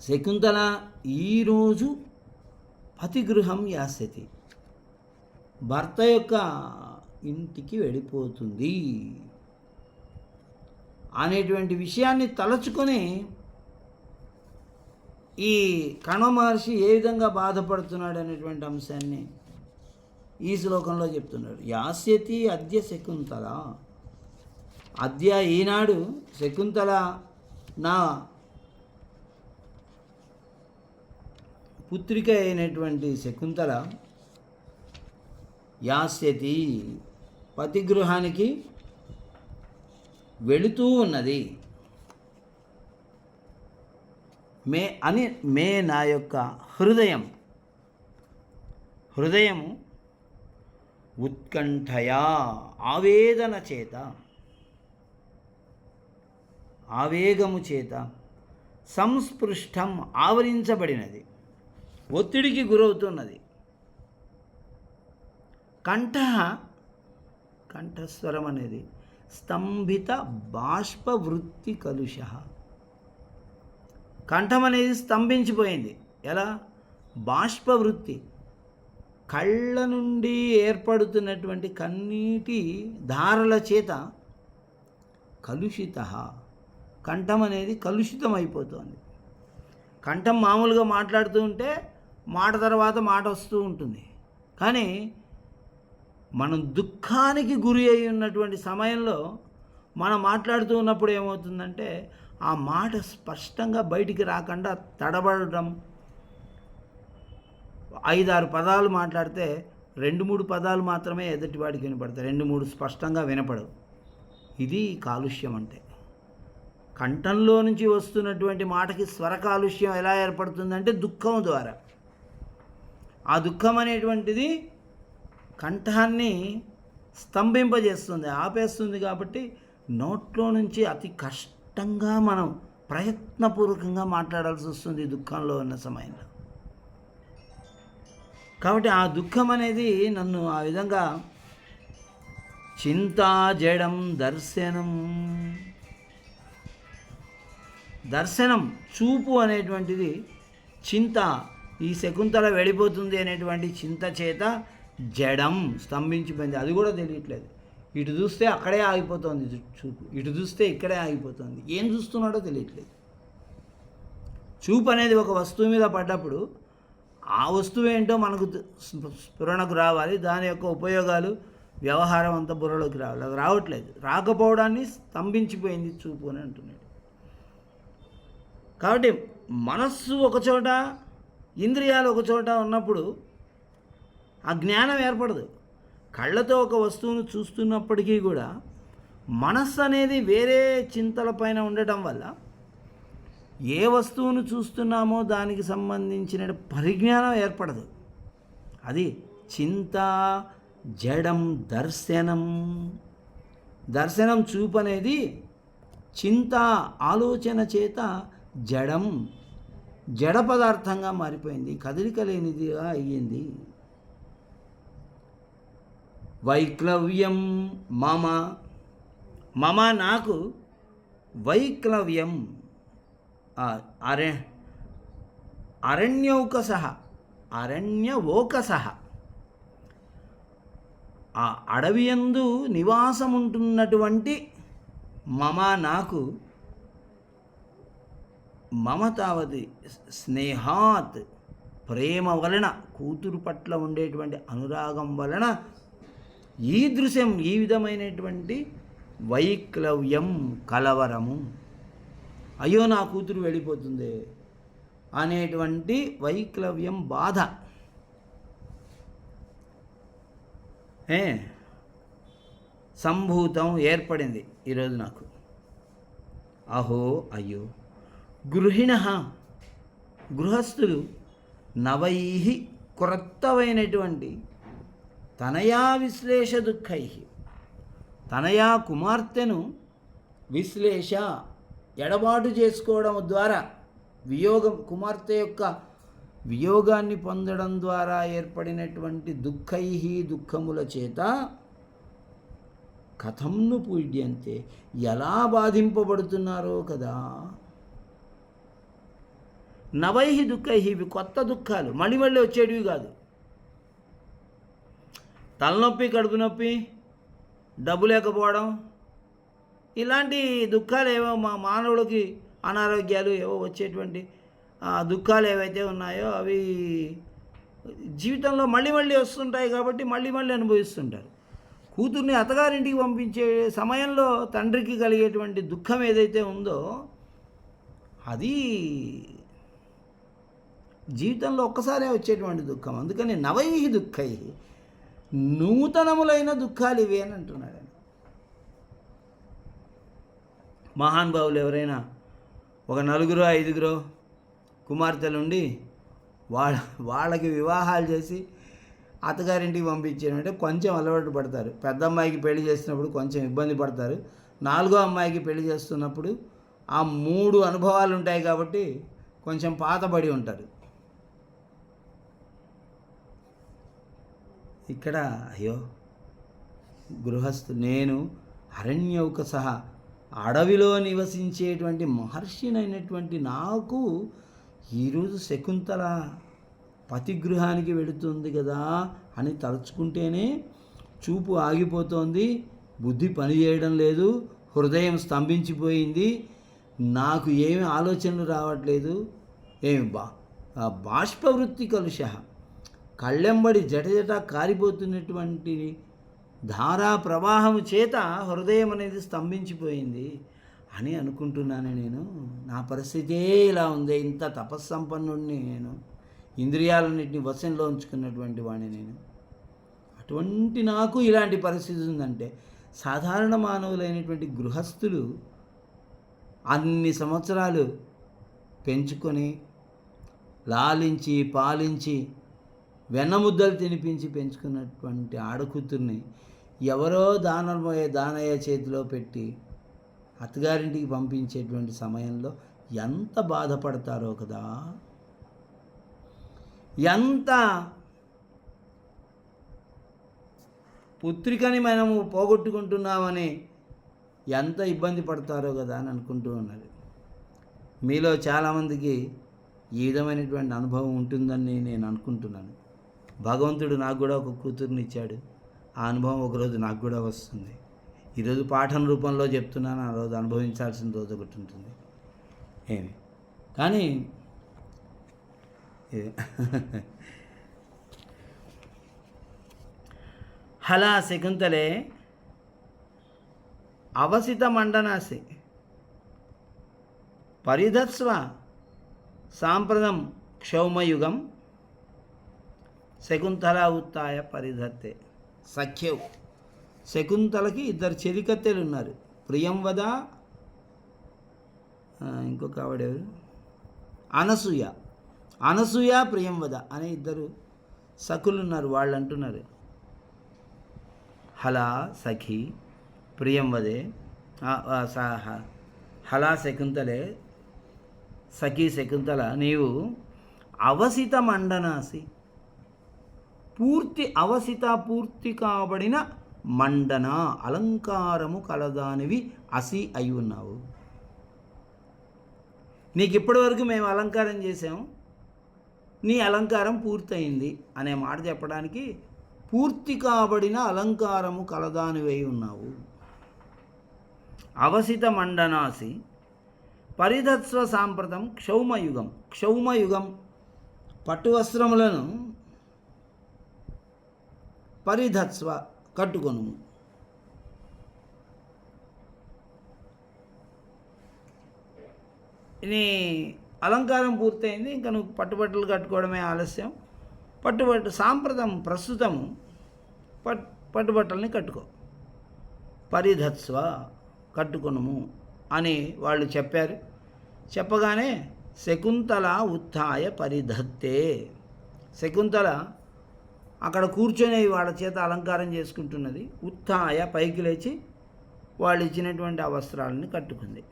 Speaker 1: శకుంతల ఈరోజు పతిగృహం యాస్యతి, భర్త యొక్క ఇంటికి వెళ్ళిపోతుంది అనేటువంటి విషయాన్ని తలచుకొని ఈ కణ్వ మహర్షి ఏ విధంగా బాధపడుతున్నాడు అనేటువంటి అంశాన్ని ఈ శ్లోకంలో చెప్తున్నాడు. యాస్యతి అద్య శకుంతల. అద్య, ఈనాడు శకుంతల, నా పుత్రిక అయినటువంటి శకుంతల యాస్యతి, పతిగృహానికి వెళుతూ ఉన్నది. మే నా యొక్క హృదయము ఉత్కంఠయా, ఆవేదన చేత, ఆవేగము చేత, సంస్పృష్టం ఆవరించబడినది, ఒత్తిడికి గురవుతున్నది. కంఠస్వరం అనేది స్తంభిత బాష్పవృత్తి కలుష. కంఠం అనేది స్తంభించిపోయింది. ఎలా? బాష్పవృత్తి, కళ్ళ నుండి ఏర్పడుతున్నటువంటి కన్నీటి ధారల చేత కలుషిత, కంఠం అనేది కలుషితమైపోతుంది. కంఠం మామూలుగా మాట్లాడుతూ ఉంటే మాట తర్వాత మాట వస్తూ ఉంటుంది. కానీ మనం దుఃఖానికి గురి అయి ఉన్నటువంటి సమయంలో మనం మాట్లాడుతూ ఉన్నప్పుడు ఏమవుతుందంటే ఆ మాట స్పష్టంగా బయటికి రాకుండా తడబడడం. 5-6 పదాలు మాట్లాడితే 2-3 పదాలు మాత్రమే ఎదుటివాడికి వినపడతాయి, 2-3 స్పష్టంగా వినపడవు. ఇది కాలుష్యం అంటే. కంఠంలో నుంచి వస్తున్నటువంటి మాటకి స్వర కాలుష్యం ఎలా ఏర్పడుతుందంటే దుఃఖం ద్వారా. ఆ దుఃఖం అనేటువంటిది కంఠాన్ని స్తంభింపజేస్తుంది, ఆపేస్తుంది. కాబట్టి నోట్లో నుంచి అతి కష్టంగా మనం ప్రయత్నపూర్వకంగా మాట్లాడాల్సి వస్తుంది దుఃఖంలో ఉన్న సమయంలో. కాబట్టి ఆ దుఃఖం అనేది నన్ను ఆ విధంగా చింతా జడం దర్శనం చూపు అనేటువంటిది చింత, ఈ శకుంతల వెళ్ళిపోతుంది అనేటువంటి చింత చేత జడం స్తంభించిపోయింది. అది కూడా తెలియట్లేదు. ఇటు చూస్తే అక్కడే ఆగిపోతుంది చూపు, ఇటు చూస్తే ఇక్కడే ఆగిపోతుంది. ఏం చూస్తున్నాడో తెలియట్లేదు. చూపు అనేది ఒక వస్తువు మీద పడ్డప్పుడు ఆ వస్తువు ఏంటో మనకు స్ఫురణకు రావాలి, దాని యొక్క ఉపయోగాలు వ్యవహారం అంతా బుర్రలోకి రావాలి. అది రావట్లేదు. రాకపోవడాన్ని స్తంభించిపోయింది చూపు అని అంటున్నాడు. కాబట్టి మనస్సు ఒకచోట, ఇంద్రియాలు ఒకచోట ఉన్నప్పుడు ఆ జ్ఞానం ఏర్పడదు. కళ్ళతో ఒక వస్తువును చూస్తున్నప్పటికీ కూడా మనస్సు అనేది వేరే చింతలపైన ఉండటం వల్ల ఏ వస్తువును చూస్తున్నామో దానికి సంబంధించిన పరిజ్ఞానం ఏర్పడదు. అది చింత జడం దర్శనం చూపు అనేది చింత ఆలోచన చేత జడ పదార్థంగా మారిపోయింది, కదలిక లేనిదిగా అయ్యింది. వైక్లవ్యం మమ నాకు వైక్లవ్యం అరణ్యౌకసః ఆ అడవియందు నివాసముంటున్నటువంటి నాకు మమ తావతి స్నేహాత్ ప్రేమ వలన, కూతురు పట్ల ఉండేటువంటి అనురాగం వలన ఈ విధమైనటువంటి వైక్లవ్యం కలవరము, అయ్యో నా కూతురు వెళ్ళిపోతుంది అనేటువంటి వైక్లవ్యం బాధ సంభూతం ఏర్పడింది ఈరోజు నాకు. అహో అయ్యో గృహస్థులు నవై క్రొత్తవైనటువంటి తనయా విశ్లేష దుఃఖై, తనయా కుమార్తెను విశ్లేష ఎడబాటు చేసుకోవడం ద్వారా, కుమార్తె యొక్క వియోగాన్ని పొందడం ద్వారా ఏర్పడినటువంటి దుఃఖముల చేత కథంను పీడ్యంతే, ఎలా బాధింపబడుతున్నారో కదా. నవై దుఃఖై, ఇవి కొత్త దుఃఖాలు, మళ్ళీ వచ్చేటివి కాదు. తలనొప్పి, కడుపు నొప్పి, డబ్బు లేకపోవడం, ఇలాంటి దుఃఖాలు ఏవో మానవుడికి అనారోగ్యాలు ఏవో వచ్చేటువంటి దుఃఖాలు ఏవైతే ఉన్నాయో అవి జీవితంలో మళ్ళీ వస్తుంటాయి. కాబట్టి మళ్ళీ అనుభవిస్తుంటారు. కూతుర్ని అత్తగారింటికి పంపించే సమయంలో తండ్రికి కలిగేటువంటి దుఃఖం ఏదైతే ఉందో అది జీవితంలో ఒక్కసారే వచ్చేటువంటి దుఃఖం. అందుకని నవై దుఃఖై, నూతనములైన దుఃఖాలు ఇవే అని అంటున్నాడు. మహానుభావులు ఎవరైనా ఒక 4-5 కుమార్తెలుండి వాళ్ళకి వివాహాలు చేసి అత్తగారింటికి పంపించారంటే కొంచెం అలవాటు పడతారు. పెద్ద అమ్మాయికి పెళ్లి చేసినప్పుడు కొంచెం ఇబ్బంది పడతారు. 4వ అమ్మాయికి పెళ్లి చేస్తున్నప్పుడు ఆ 3 అనుభవాలు ఉంటాయి కాబట్టి కొంచెం పాతబడి ఉంటారు. ఇక్కడ అయ్యో నేను అరణ్యౌకసః అడవిలో నివసించేటువంటి మహర్షినైనటువంటి నాకు ఈరోజు శకుంతల పతిగృహానికి వెళుతుంది కదా అని తలుచుకుంటేనే చూపు ఆగిపోతోంది, బుద్ధి పనిచేయడం లేదు, హృదయం స్తంభించిపోయింది, నాకు ఏమి ఆలోచనలు రావట్లేదు. బాష్పవృత్తి కలుష, కళ్ళెంబడి జటజట కారిపోతున్నటువంటి ధారా ప్రవాహము చేత హృదయం అనేది స్తంభించిపోయింది అని అనుకుంటున్నాను నేను. నా పరిస్థితే ఇలా ఉంది. ఇంత తపస్సంపన్నుడిని నేను, ఇంద్రియాలన్నింటినీ వశంలో ఉంచుకున్నటువంటి వాడిని నేను. అటువంటి నాకు ఇలాంటి పరిస్థితి ఉందంటే సాధారణ మానవులైనటువంటి గృహస్థులు అన్ని సంవత్సరాలు పెంచుకొని లాలించి పాలించి వెన్నముద్దలు తినిపించి పెంచుకున్నటువంటి ఆడకూతుర్ని ఎవరో దానయ్య చేతిలో పెట్టి అత్తగారింటికి పంపించేటువంటి సమయంలో ఎంత బాధపడతారో కదా, ఎంత పుత్రికని మనము పోగొట్టుకుంటున్నామని ఎంత ఇబ్బంది పడతారో కదా అని అనుకుంటూ ఉన్నారు. మీలో చాలామందికి ఈ విధమైనటువంటి అనుభవం ఉంటుందని నేను అనుకుంటున్నాను. భగవంతుడు నాకు కూడా ఒక కూతుర్ని ఇచ్చాడు. ఆ అనుభవం ఒకరోజు నాకు కూడా వస్తుంది. ఈరోజు పాఠం రూపంలో చెప్తున్నాను, ఆ రోజు అనుభవించాల్సిన రోజు ఒకటి ఉంటుంది. ఏమి కానీ హలా శకుంతలే అవసిత మండనాసి పరిధత్స్వ సాంప్రదం క్షౌమయుగం శకుంతల ఉత్తాయ పరిధత్తే. సఖ్యవు శకుంతలకి ఇద్దరు చెలికత్తెలు ఉన్నారు. ప్రియంవద, ఇంకొక ఆవిడెవరు, అనసూయ ప్రియంవద అనే ఇద్దరు సఖులు ఉన్నారు. వాళ్ళు అంటున్నారు, హలా సఖి ప్రియంవదే, హలా శకుంతలే సఖి శకుంతల, నీవు అవసిత మండనాసి, పూర్తి కాబడిన మండన అలంకారము కలదానివి అసి అయి ఉన్నావు. నీకు ఇప్పటివరకు మేము అలంకారం చేసాము, నీ అలంకారం పూర్తయింది అనే మాట చెప్పడానికి పూర్తి కాబడిన అలంకారము కలదానివై ఉన్నావు. అవసిత మండనాసి పరిధత్స్వ సాంప్రతం క్షౌమయుగం పట్టు వస్త్రములను పరిధత్స్వ కట్టుకొను. నీ అలంకారం పూర్తయింది, ఇంకా నువ్వు పట్టుబట్టలు కట్టుకోవడమే ఆలస్యం. సాంప్రతం ప్రస్తుతము పట్టుబట్టల్ని కట్టుకో, పరిధత్స్వ కట్టుకొనుము అని వాళ్ళు చెప్పారు. చెప్పగానే శకుంతల ఉత్థాయ పరిధత్తే, శకుంతల అక్కడ కూర్చొని వాళ్ళ చేత అలంకారం చేసుకుంటున్నది. ఉత్థాయ పైకి లేచి వాళ్ళు ఇచ్చినటువంటి ఆ వస్త్రాలని కట్టుకుంది.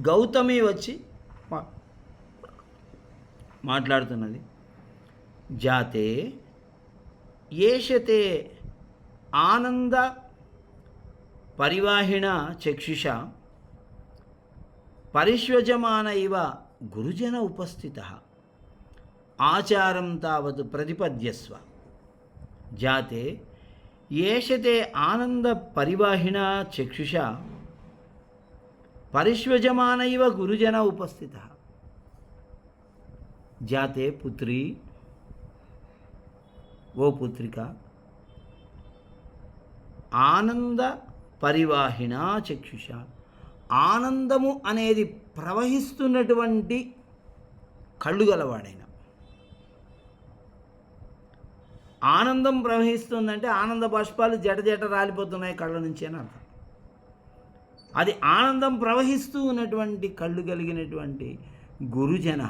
Speaker 1: గౌతమి వచ్చి మాట్లాడుతున్నది. జాతే ఏషతే ఆనంద పరివాహిణ చక్షుష పరిష్వజమాన ఇవ గురుజన ఉపస్థిత ఆచారం తావత్ ప్రతిపద్యస్వ. జాతే ఏషతే ఆనంద పరివాహిణ చక్షుష పరిష్వజమాన ఇవ గురుజన ఉపస్థిత. జాతే పుత్రి, ఓ పుత్రిక, ఆనంద పరివాహిణ చక్షుష, ఆనందము అనేది ప్రవహిస్తున్నటువంటి కళ్ళు గలవాడైన. ఆనందం ప్రవహిస్తుందంటే ఆనంద బాష్పాలు జట రాలిపోతున్నాయి కళ్ళ నుంచి అని అర్థం. అది ఆనందం ప్రవహిస్తూ ఉన్నటువంటి కళ్ళు కలిగినటువంటి గురుజన,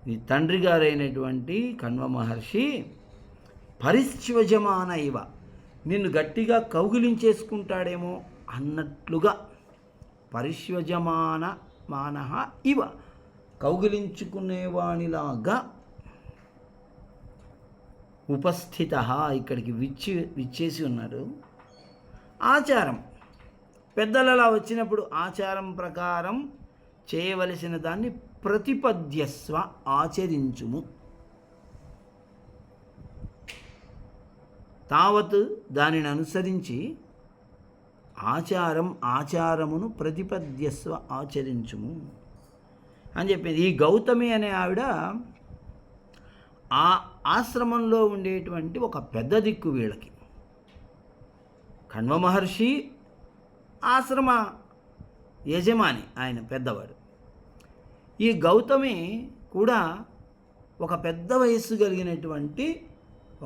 Speaker 1: నీ తండ్రి గారైనటువంటి కణ్వ మహర్షి పరిష్వజమాన ఇవ, నిన్ను గట్టిగా కౌగిలించేసుకుంటాడేమో అన్నట్లుగా, పరిష్వజమాన మానః ఇవ, కౌగిలించుకునేవానిలాగా ఉపస్థిత, ఇక్కడికి విచ్చేసి ఉన్నారు. ఆచారం, పెద్దలలా వచ్చినప్పుడు ఆచారం ప్రకారం చేయవలసిన దాన్ని ప్రతిపద్యస్వ, ఆచరించుము. తావత్, దానిని అనుసరించి, ఆచారమును ప్రతిపద్యస్వ, ఆచరించుము అని చెప్పింది. ఈ గౌతమి అనే ఆవిడ ఆ ఆశ్రమంలో ఉండేటువంటి ఒక పెద్ద దిక్కు వీళ్ళకి. కణ్వ మహర్షి ఆశ్రమ యజమాని, ఆయన పెద్దవాడు. ఈ గౌతమి కూడా ఒక పెద్ద వయస్సు కలిగినటువంటి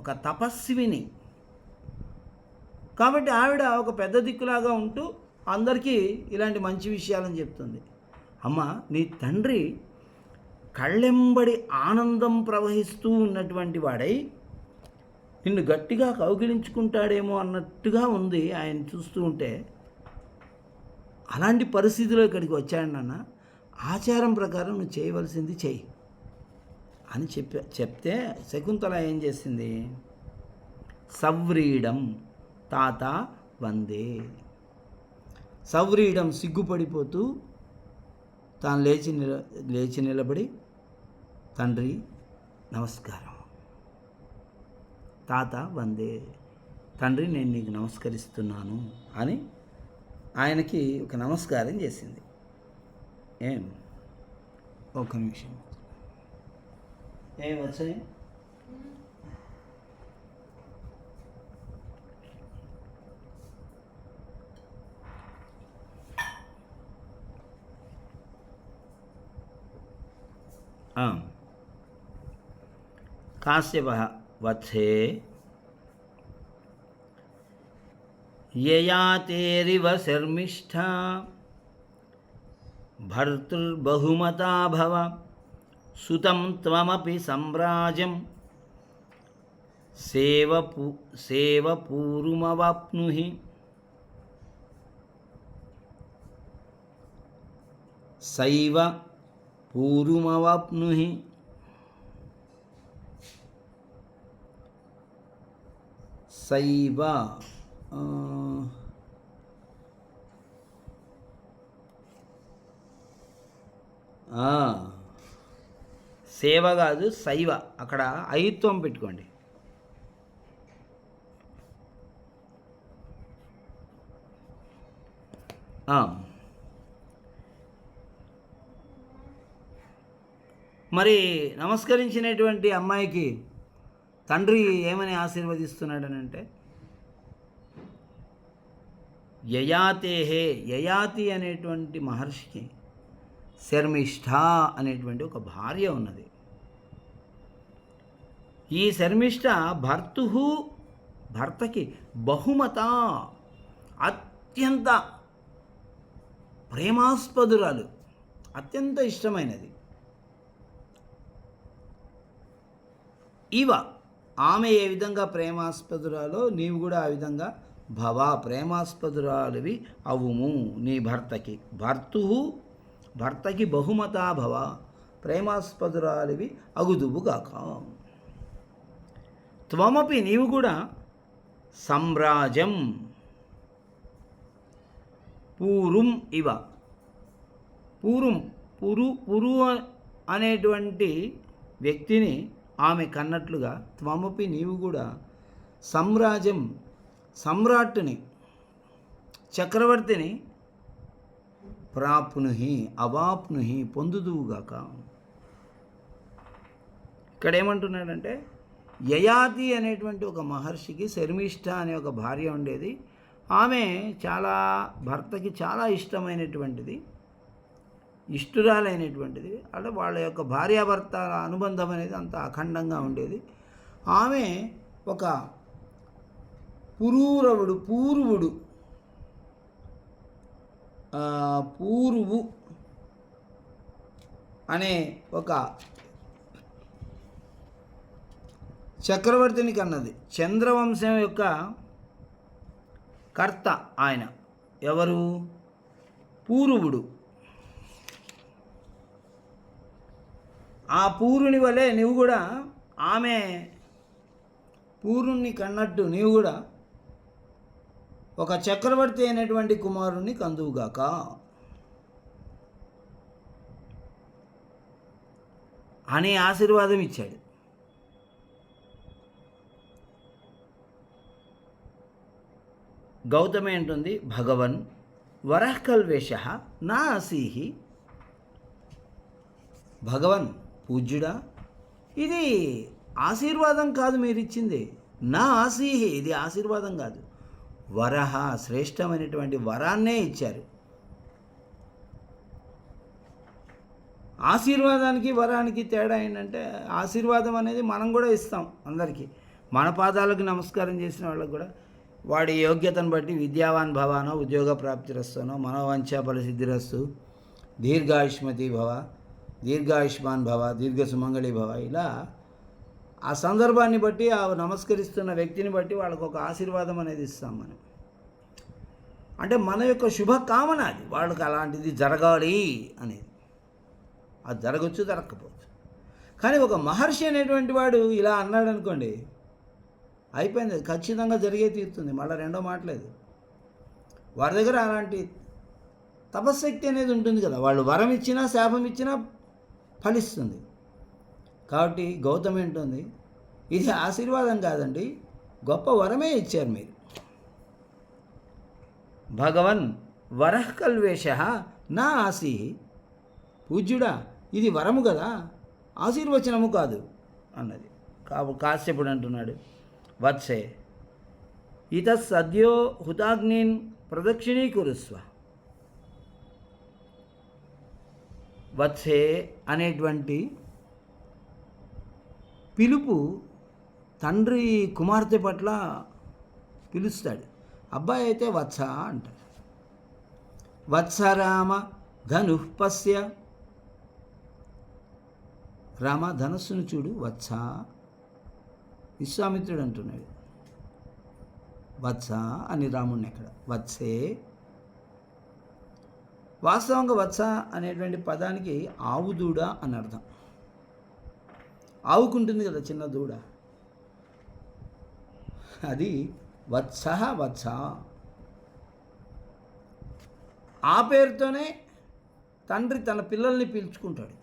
Speaker 1: ఒక తపస్విని. కాబట్టి ఆవిడ ఒక పెద్ద దిక్కులాగా ఉంటూ అందరికీ ఇలాంటి మంచి విషయాలని చెప్తుంది. అమ్మ, నీ తండ్రి కళ్ళెంబడి ఆనందం ప్రవహిస్తూ ఉన్నటువంటి వాడై నిన్ను గట్టిగా కౌగిలించుకుంటాడేమో అన్నట్టుగా ఉంది ఆయన చూస్తూ ఉంటే. అలాంటి పరిస్థితిలో ఇక్కడికి వచ్చాడు నాన్న, ఆచారం ప్రకారం నువ్వు చేయవలసింది చెయ్యి అని చెప్తే శకుంతల ఏం చేసింది? సవ్రీడం తాత వందే. సవ్రీడం సిగ్గుపడిపోతూ తాను లేచి నిలబడి, తండ్రి నమస్కారం, తాత వందే, తండ్రి నేను నీకు నమస్కరిస్తున్నాను అని ఆయనకి ఒక నమస్కారం చేసింది. ఒక నిమిషం, ఏం వచ్చాయి? కాశ్యపః వత్సే యయాతేరివ శర్మిష్ఠా భర్తృర్బహుమతా భవ సుతం త్వమపి సమ్రాజ్యం సేవపూరుమవాప్నుహి. సైవ పూరుమవాప్నుహి. సైవ సేవ కాదు, శైవ. అక్కడ ఐత్వం పెట్టుకోండి. మరి నమస్కరించినటువంటి అమ్మాయికి తండ్రి ఏమని ఆశీర్వదిస్తున్నాడనంటే, యయాతేహే, యయాతి అనేటువంటి మహర్షికి శర్మిష్ఠ అనేటువంటి ఒక భార్య ఉన్నది. ఈ శర్మిష్ఠ భర్తకి బహుమత, అత్యంత ప్రేమాస్పదురాలు, అత్యంత ఇష్టమైనది. ఇవ, ఆమె ఏ విధంగా ప్రేమాస్పదురాలో నీవు కూడా ఆ విధంగా భవ, ప్రేమాస్పదురాలివి అవుము నీ భర్తకి. భర్తకి బహుమతా భవ, ప్రేమాస్పదురాలివి అగుదువుగాక. త్వమపి, నీవు కూడా సమ్రాజం పూరుం ఇవ, పురు అనేటువంటి వ్యక్తిని ఆమె కన్నట్లుగా త్వమపి, నీవు కూడా సమ్రాజ్యం, సమ్రాట్టుని, చక్రవర్తిని ప్రాప్నుహి, అవాప్నుహి, పొందుదువుగాక. ఇక్కడ ఏమంటున్నాడంటే, యయాతి అనేటువంటి ఒక మహర్షికి శర్మిష్ఠ అనే ఒక భార్య ఉండేది. ఆమె భర్తకి చాలా ఇష్టమైనటువంటిది, ఇష్టురాలైనటువంటిది. అంటే వాళ్ళ యొక్క భార్యాభర్తల అనుబంధం అనేది అంత అఖండంగా ఉండేది. ఆమె ఒక పూరువు అనే ఒక చక్రవర్తిని కన్నది. చంద్రవంశం యొక్క కర్త ఆయన. ఎవరు? పూరువుడు. ఆ పూరుని వలె నీవు కూడా, ఆమె పూరుణ్ణి కన్నట్టు నీవు కూడా ఒక చక్రవర్తి అయినటువంటి కుమారుణ్ణి కందువుగాక అని ఆశీర్వాదం ఇచ్చాడు. గౌతమి అంటుంది, భగవన్ వరఃకల్వేష నా అసీహి. భగవన్, పూజ్యుడా, ఇది ఆశీర్వాదం కాదు మీరు ఇచ్చింది. నా ఆసీహి, ఇది ఆశీర్వాదం కాదు. వరహ, శ్రేష్టమైనటువంటి వరాన్నే ఇచ్చారు. ఆశీర్వాదానికి వరానికి తేడా ఏంటంటే, ఆశీర్వాదం అనేది మనం కూడా ఇస్తాం అందరికీ. మన పాదాలకు నమస్కారం చేసిన వాళ్ళకు కూడా వాడి యోగ్యతను బట్టి విద్యావాన్ భవానో, ఉద్యోగ ప్రాప్తిరస్తనో, మనోవంఛ ఫలసిద్ధిరస్తు, దీర్ఘాయుష్మతి భవ, దీర్ఘాయుష్మాన్ భవ, దీర్ఘ సుమంగళి భవ, ఇలా ఆ సందర్భాన్ని బట్టి, ఆ నమస్కరిస్తున్న వ్యక్తిని బట్టి వాళ్ళకు ఒక ఆశీర్వాదం అనేది ఇస్తాం మనం. అంటే మన యొక్క శుభకామన అది, వాళ్ళకి అలాంటిది జరగాలి అనేది. అది జరగచ్చు, జరగకపోవచ్చు. కానీ ఒక మహర్షి అనేటువంటి వాడు ఇలా అన్నాడు అనుకోండి, అయిపోయింది, అది ఖచ్చితంగా జరిగే తీరుతుంది, మళ్ళీ రెండో మాటలేదు. వారి దగ్గర అలాంటి తపశక్తి అనేది ఉంటుంది కదా, వాళ్ళు వరం ఇచ్చినా శాపం ఇచ్చినా ఫలిస్తుంది. కాబట్టి గౌతమి ఉంటుంది, ఇది ఆశీర్వాదం కాదండి, గొప్ప వరమే ఇచ్చారు మీరు. భగవన్ వరః కల్వేష నా ఆసి, పూజ్యుడా ఇది వరము కదా, ఆశీర్వచనము కాదు అన్నది. కాశ్యపుడు అంటున్నాడు, వత్సే ఇత సద్యో హుతాగ్నిన్ ప్రదక్షిణీకురుస్వ. వత్సే అనేటువంటి పిలుపు తండ్రి కుమార్తె పట్ల పిలుస్తాడు. అబ్బాయి అయితే వత్స అంటాడు. వత్సరామ ధనుఃపస్య, రామ ధనస్సును చూడు, వత్స. విశ్వామిత్రుడు అంటున్నాడు వత్స అని రాముడిని ఎక్కడ. వత్సే, వాస్తవంగా వత్స అనేటువంటి పదానికి ఆవు దూడ అని అర్థం. ఆవుకుంటుంది కదా చిన్న దూడ, అది వత్స. వత్స ఆ పేరుతోనే తండ్రి తన పిల్లల్ని పిలుచుకుంటాడు.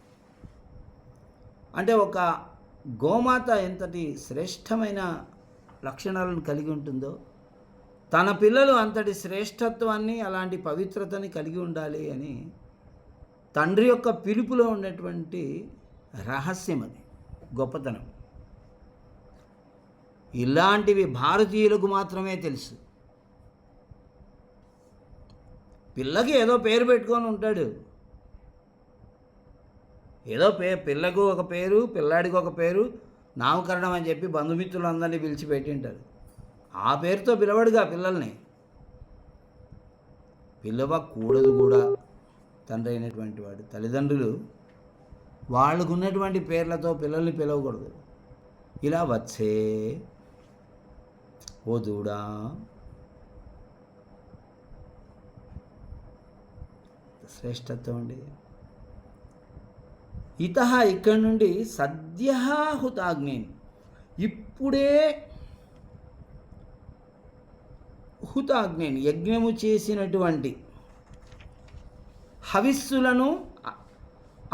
Speaker 1: అంటే ఒక గోమాత ఎంతటి శ్రేష్టమైన లక్షణాలను కలిగి ఉంటుందో, తన పిల్లలు అంతటి శ్రేష్టత్వాన్ని, అలాంటి పవిత్రతని కలిగి ఉండాలి అని తండ్రి యొక్క పిలుపులో ఉన్నటువంటి రహస్యం, అది గొప్పతనం. ఇలాంటివి భారతీయులకు మాత్రమే తెలుసు. పిల్లకి ఏదో పేరు పెట్టుకొని ఉంటాడు, ఏదో పిల్లకు ఒక పేరు, పిల్లాడికి ఒక పేరు, నామకరణం అని చెప్పి బంధుమిత్రులందరినీ పిలిచి పెట్టింటారు. ఆ పేరుతో పిలవడుగా పిల్లల్ని, పిలవకూడదు కూడా. తండ్రి అయినటువంటి వాడు, తల్లిదండ్రులు వాళ్ళకు ఉన్నటువంటి పేర్లతో పిల్లల్ని పిలవకూడదు. ఇలా వచ్చే ఓ దూడా, శ్రేష్టత్వం అండి. ఇత ఇక్కడి నుండి సద్య హుతాగ్ని, ఇప్పుడే హుతాగ్ని యజ్ఞము చేసినటువంటి హవిస్సులను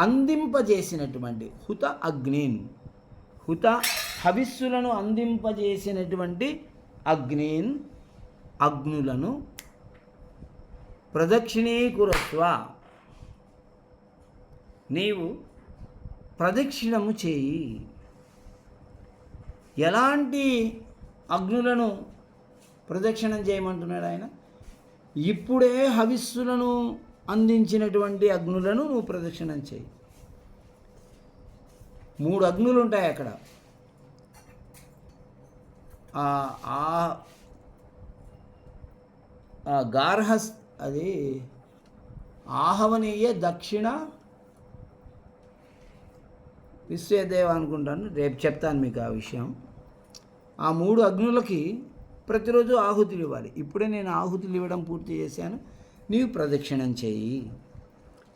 Speaker 1: అందింపజేసినటువంటి హుత అగ్నిన్, హుత హవిస్సులను అందింపజేసినటువంటి అగ్నిన్, అగ్నులను ప్రదక్షిణీకురస్వ, నీవు ప్రదక్షిణము చేయి. ఎలాంటి అగ్నులను ప్రదక్షిణం చేయమంటున్నాడు ఆయన? ఇప్పుడే హవిస్సులను అందించినటువంటి అగ్నులను నువ్వు ప్రదక్షిణం చేయి. 3 అగ్నులు ఉంటాయి అక్కడ. గార్హస్, అది ఆహవనీయ, దక్షిణ, విశ్వేదేవ అనుకుంటాను, రేపు చెప్తాను మీకు ఆ విషయం. ఆ 3 అగ్నులకి ప్రతిరోజు ఆహుతులు ఇవ్వాలి. ఇప్పుడే నేను ఆహుతులు ఇవ్వడం పూర్తి చేశాను, నీవు ప్రదక్షిణం చేయి.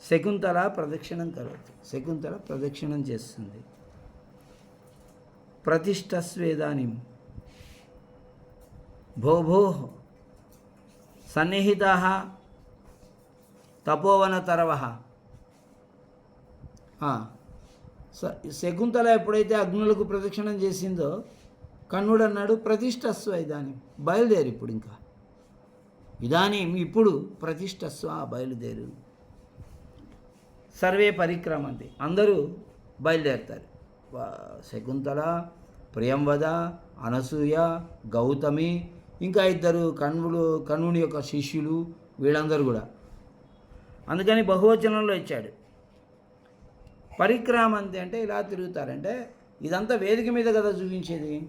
Speaker 1: శకుంతల ప్రదక్షిణం కరోతి, శకుంతల ప్రదక్షిణం చేస్తుంది. ప్రతిష్టస్వేదానిం భో సన్నిహితా తపోవనతరవ. శకుంతల ఎప్పుడైతే అగ్నులకు ప్రదక్షిణం చేసిందో, కన్నుడు అన్నాడు ప్రతిష్టస్వ ఇదానీం, బయలుదేరు ఇప్పుడు, ఇంకా ఇదానీం ఇప్పుడు ప్రతిష్టస్వ, బయలుదేరు. సర్వే పరిక్రమంతి, అందరూ బయలుదేరుతారు. శకుంతల, ప్రియంవద, అనసూయ, గౌతమి, ఇంకా ఇద్దరు కణ్వుని యొక్క శిష్యులు, వీళ్ళందరూ కూడా. అందుకని బహువచనంలో ఇచ్చాడు. పరిక్రామంతి అంటే ఇలా తిరుగుతారంటే ఇదంతా వేదిక మీద కదా చూపించేది.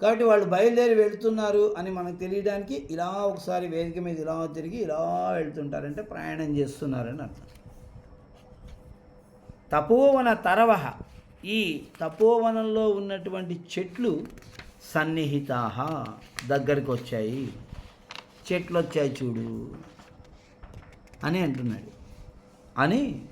Speaker 1: కాబట్టి వాళ్ళు బయలుదేరి వెళ్తున్నారు అని మనకు తెలియడానికి ఇలా ఒకసారి వేదిక మీద ఇలా తిరిగి ఇలా వెళ్తుంటారంటే ప్రయాణం చేస్తున్నారని అర్థం. తపోవన తరవహ, ఈ తపోవనంలో ఉన్నటువంటి చెట్లు సన్నిహితాహ, దగ్గరికి వచ్చాయి, చెట్లు వచ్చాయి చూడు అని అంటున్నాడు. అని